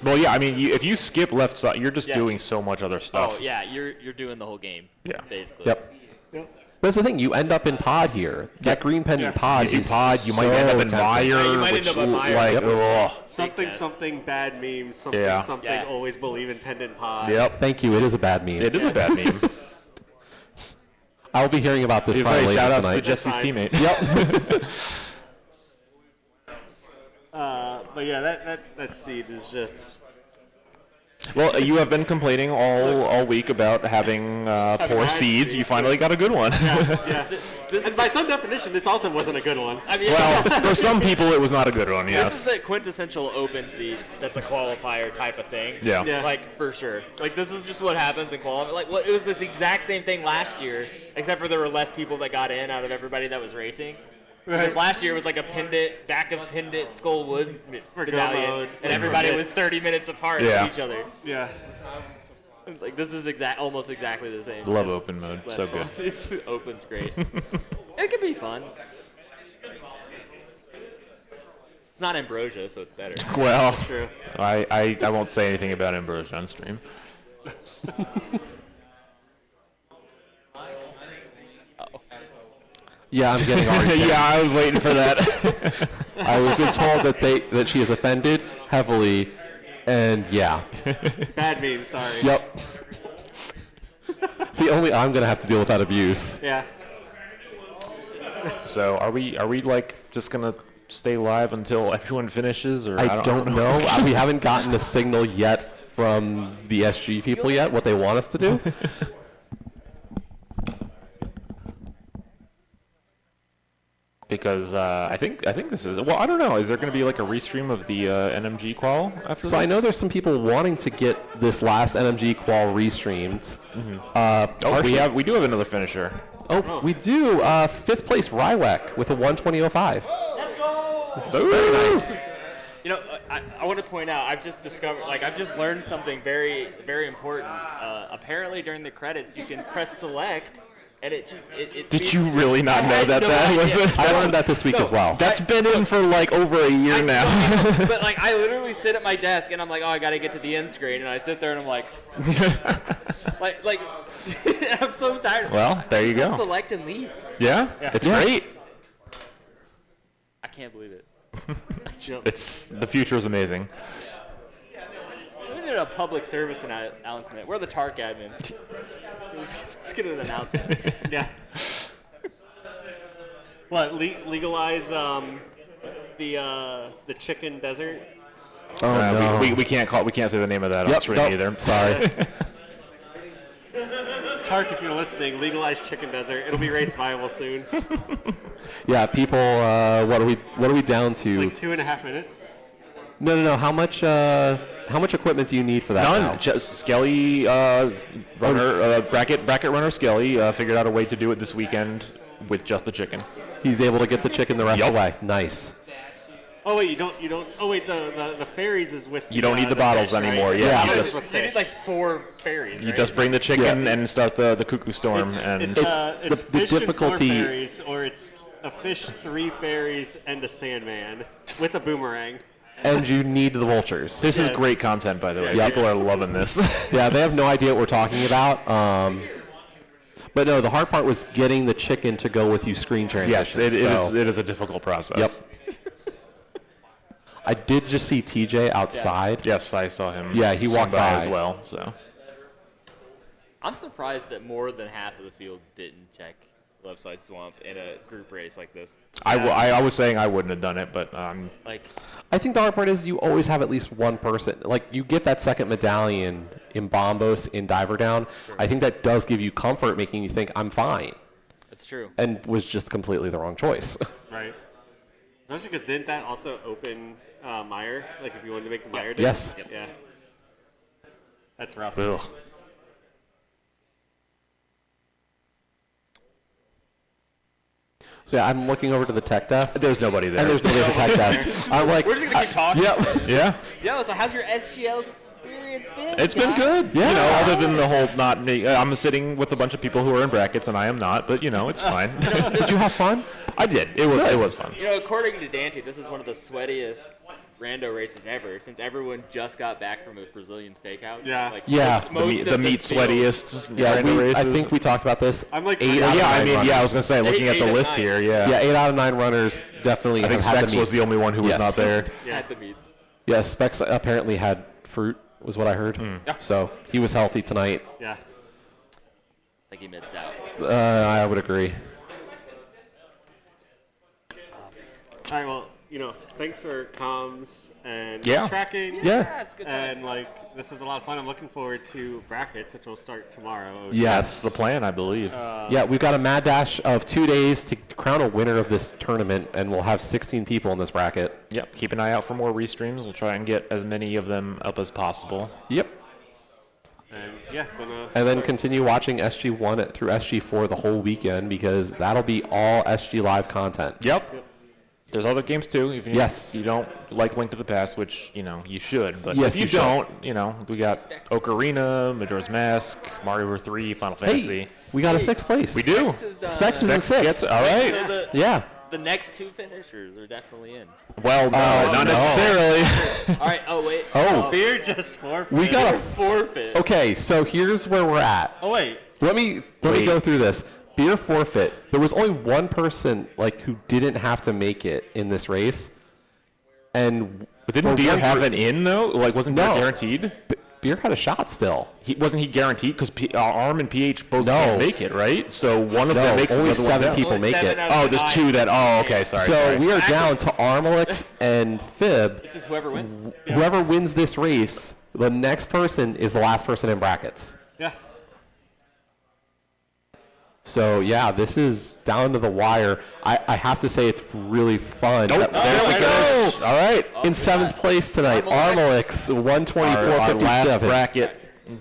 Well, yeah. I mean, if you skip left side, you're just Yeah. doing so much other stuff. Oh yeah, you're doing the whole game. Yeah. Basically. Yep. That's the thing. You end up in pod here. That green pendant pod. You do pod. You might end up in tempting. Mire. Yeah, you might which, end up in Mire. Like, Yep. ugh. Something, test. something, bad meme, something, Yeah. something, Yeah. always believe in pendant pod. Yep. Thank you. It is a bad meme. It is a bad meme. I'll be hearing about this He's probably like, later shout out to tonight. Jesse's Fine. teammate. Yep. But yeah, that seed is just. Well, you have been complaining all week about having poor bad seeds. You seeds. finally got a good one. Yeah. This is And by some definition, this also wasn't a good one. I mean, Well, for some people, it was not a good one. this Yes. is a quintessential open seed that's a qualifier type of thing. Yeah. Yeah. Like for sure. Like this is just what happens in qualifying. Like what it was this exact same thing last year, except for there were less people that got in out of everybody that was racing. Because last year was like a pendant, back of pendant, Skull Woods medallion, mode, and everybody was hits. 30 minutes apart Yeah. from each other. Yeah. Like this is almost exactly the same. Love as open mode. last So one. good. It's open's great. It can be fun. It's not Ambrosia, so it's better. Well, True. I won't say anything about Ambrosia on stream. Yeah, I'm getting already. Yeah, I was waiting for that. I was been told that she is offended heavily, and yeah. Bad meme, sorry. Yep. See, only I'm gonna have to deal with that abuse. Yeah. So are we like just gonna stay live until everyone finishes, or I don't know. We haven't gotten a signal yet from the SG people yet what they want us to do. Because I think this is, well, I don't know. Is there going to be like a restream of the NMG qual after this? So I know there's some people wanting to get this last NMG qual restreamed. Oh, we do have another finisher. Oh, we do. Fifth place Rywek with a 120.05. Very nice. You know, I want to point out, I've just discovered, like, I've just learned something very, very important. Apparently, during the credits, you can press select, and it Did you really not know that was it? I learned that this week as well. That's been in for like over a year now. But, like, I literally sit at my desk, and I'm like, oh, I got to get to the end screen, and I sit there, and I'm like, I'm so tired. Well, there you Just go. select and leave. Yeah, it's great. I can't believe it. It's the future is amazing. We did a public service announcement. We're the TARC admins. Let's get an announcement. Yeah. What? Legalize the chicken desert? Oh, no. we can't say the name of that on stream nope, either. Sorry. Tark, if you're listening, legalize chicken desert. It'll be race viable soon. Yeah, people. What are we down to? Like 2.5 minutes. No. How much equipment do you need for that? None. now? Just Skelly runner, bracket runner Skelly figured out a way to do it this weekend with just the chicken. He's able to get the chicken the rest of the way. Nice. Oh wait, you don't. Oh wait, the fairies is with. You don't need the bottles fish, right? anymore. Yeah, you Bottles just with You need fish. like 4 fairies. you right? just bring the chicken and start the cuckoo storm and It's the fish and 4 difficulty- fairies, or it's a fish, 3 fairies, and a sandman with a boomerang. And you need the vultures. this is great content, by the way. Yeah. People are loving this. Yeah, they have no idea what we're talking about. But no, the hard part was getting the chicken to go with you screen transitions. Yes, it so- is a difficult process. Yep. I did just see TJ outside. Yes, I saw him. Yeah, he swing walked by. as well. So I'm surprised that more than half of the field didn't check left side swamp in a group race like this. I was saying I wouldn't have done it, but Like, I think the hard part is you always have at least one person. Like, you get that second medallion in Bombos in Diver Down. I think that does give you comfort, making you think, I'm fine. it's true. And was just completely the wrong choice. Right. Especially because didn't that also open Meyer? Like if you wanted to make the Meyer dip? Yes. Yeah. That's rough. ugh. So, yeah, I'm looking over to the tech desk. There's nobody there. And there's nobody at the tech desk. I'm like, We're just gonna keep talking. yep. yeah. Yo, so how's your SGL experience been? It's been guys? good. Yeah. You know, other than the whole not me. I'm sitting with a bunch of people who are in brackets, and I am not. But you know, it's fine. Did you have fun? I did. It was fun. You know, according to Dante, this is one of the sweatiest rando races ever, since everyone just got back from a Brazilian steakhouse. Yeah. Like, Yeah. most The of meat field- sweatiest Yeah, random I races. think we talked about this. I'm like 8 out of 9 I runners. was gonna say, looking at Eight the of list 9. here, Yeah, 8 out of 9 runners definitely I think have had Specs the was meats. the only one who was Yes. not there. Had the meats. Yeah, Specs apparently had fruit, was what I heard. So he was healthy tonight. Yeah. Like he missed out. I would agree. All right. Well, you know, thanks for comms and Yeah. tracking. Yeah. it's good And times. like, this is a lot of fun. I'm looking forward to brackets, which will start tomorrow. That's the plan, I believe. Yeah, we've got a mad dash of 2 days to crown a winner of this tournament, and we'll have 16 people in this bracket. Yep. Keep an eye out for more restreams. We'll try and get as many of them up as possible. Yep. And yeah, gonna. And then continue watching SG1 through SG4 the whole weekend because that'll be all SG Live content. Yep. There's other games too. If Yes. you don't like Link to the Past, which you should, but Yes, if you you should. don't, we got Ocarina, Majora's Mask, Mario 3, Final Fantasy. Hey, we got a 6th place. We do. Specs is in 6th. All right. So Yeah. the next two finishers are definitely in. Well, no, not no. necessarily. All right. Oh wait. Oh, Beer just forfeit. we got a. Forfeit. Okay, so here's where we're at. Oh wait. Let me go through this. Beer forfeit. There was only one person who didn't have to make it in this race, and But didn't Beer have an in though? Wasn't No. Beer guaranteed? Beer had a shot still. Wasn't he guaranteed? Because Arm and PH both No. can't make it, right? So one of No, them makes it. only the other one's 7 out. people Only make 7 it. out of Oh, there's 9. 2 that. Oh, okay. Sorry. So sorry. we are down to Armalix and Fib. It's just whoever wins. Whoever wins this race, the next person is the last person in brackets. Yeah. So yeah, this is down to the wire. I have to say it's really fun. Nope. There we go. All right. In 7th place tonight, Armalix. Armalix, Our last 124.57.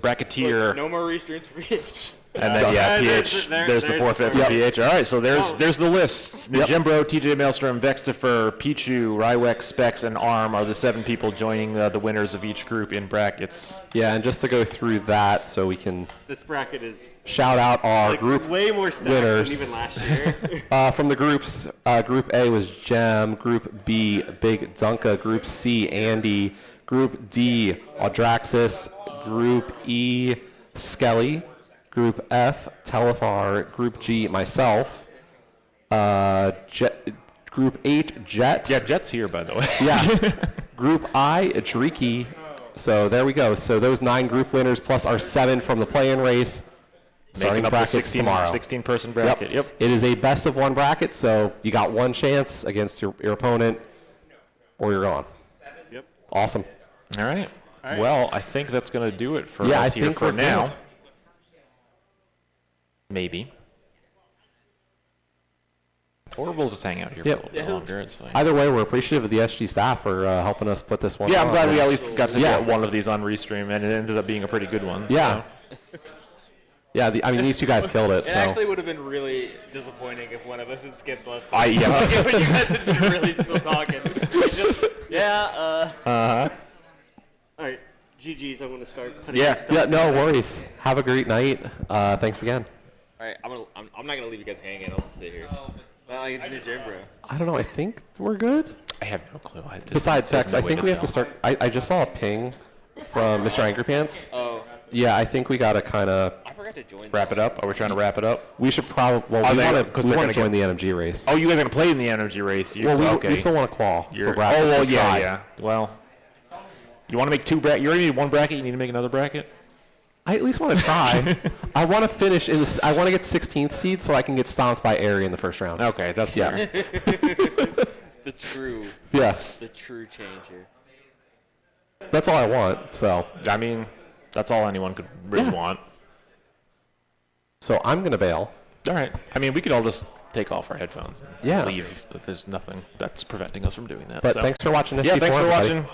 bracketeer. No more restreams for each. And then There's PH. the- There's the there's forfeit the for forfeit. PH. All right, so there's the list. Yep. Ninjembro, TJ Maelstrom, VeXtopher, Pichu, Rywex, Specs, and Arm are the 7 people joining the winners of each group in brackets. Yeah, and just to go through that, so we can This bracket is shout out our like group way more stacked winners. than even last year. from the groups. Group A was Gem. Group B, Big Dunka. Group C, Andy. Group D, Aldraxis. Group E, Skelly. Group F, Telefar. Group G, myself. Group H, Jet. Yeah, Jet's here, by the way. Yeah. Group I, Driki. So there we go. So those 9 group winners plus our 7 from the play-in race. Starting Making up the brackets tomorrow. 16-person bracket. Yep. It is a best of 1 bracket, so you got 1 chance against your opponent, or you're gone. Yep. Awesome. All right. right. Well, I think that's going to do it for Yeah, us I here think for we're now. good. Maybe. Or we'll just hang out here Yep. for a little bit longer. It's fine. Either way, we're appreciative of the SG staff for helping us put this one Yeah, on. I'm glad we at least got to Yeah. get one of these on Restream, and it ended up being a pretty good one. Yeah. Yeah, these 2 guys killed it. It So actually would have been really disappointing if one of us had skipped left I, side. yeah. When you guys had been really still talking. Just, All right. GG's. I'm gonna start putting Yeah. this stuff yeah, no together. worries. Have a great night. Thanks again. all right, I'm not gonna leave you guys hanging. I'll just stay here. Not like it's Ninjembro. I don't know. I think we're good. I have no clue. Besides there's Vex, no I way think we have to tell. start. I just saw a ping from Mr. Angry Pants. Oh, Yeah, I think we gotta kind of. I forgot to join. Wrap it up? Are we trying to wrap it up? We should probably. Well, Are we they- want 'cause to they're gonna join the NMG race. Oh, you guys are going to play in the energy race. Well, okay. we still want to qual You're- for brackets. oh, well, and yeah, try. yeah. Well, you want to make 2 brackets? You already need 1 bracket. You need to make another bracket? I at least want to try. I want to finish in. I want to get 16th seed so I can get stomped by Airy in the first round. Okay, that's Yeah. fair. The true change here. That's all I want. So I mean, that's all anyone could really Yeah. want. I'm gonna bail. All right. I mean, we could all just take off our headphones and Yeah. leave, but there's nothing that's preventing us from doing that. But so. thanks for watching. Yeah, SG4, thanks for everybody. watching.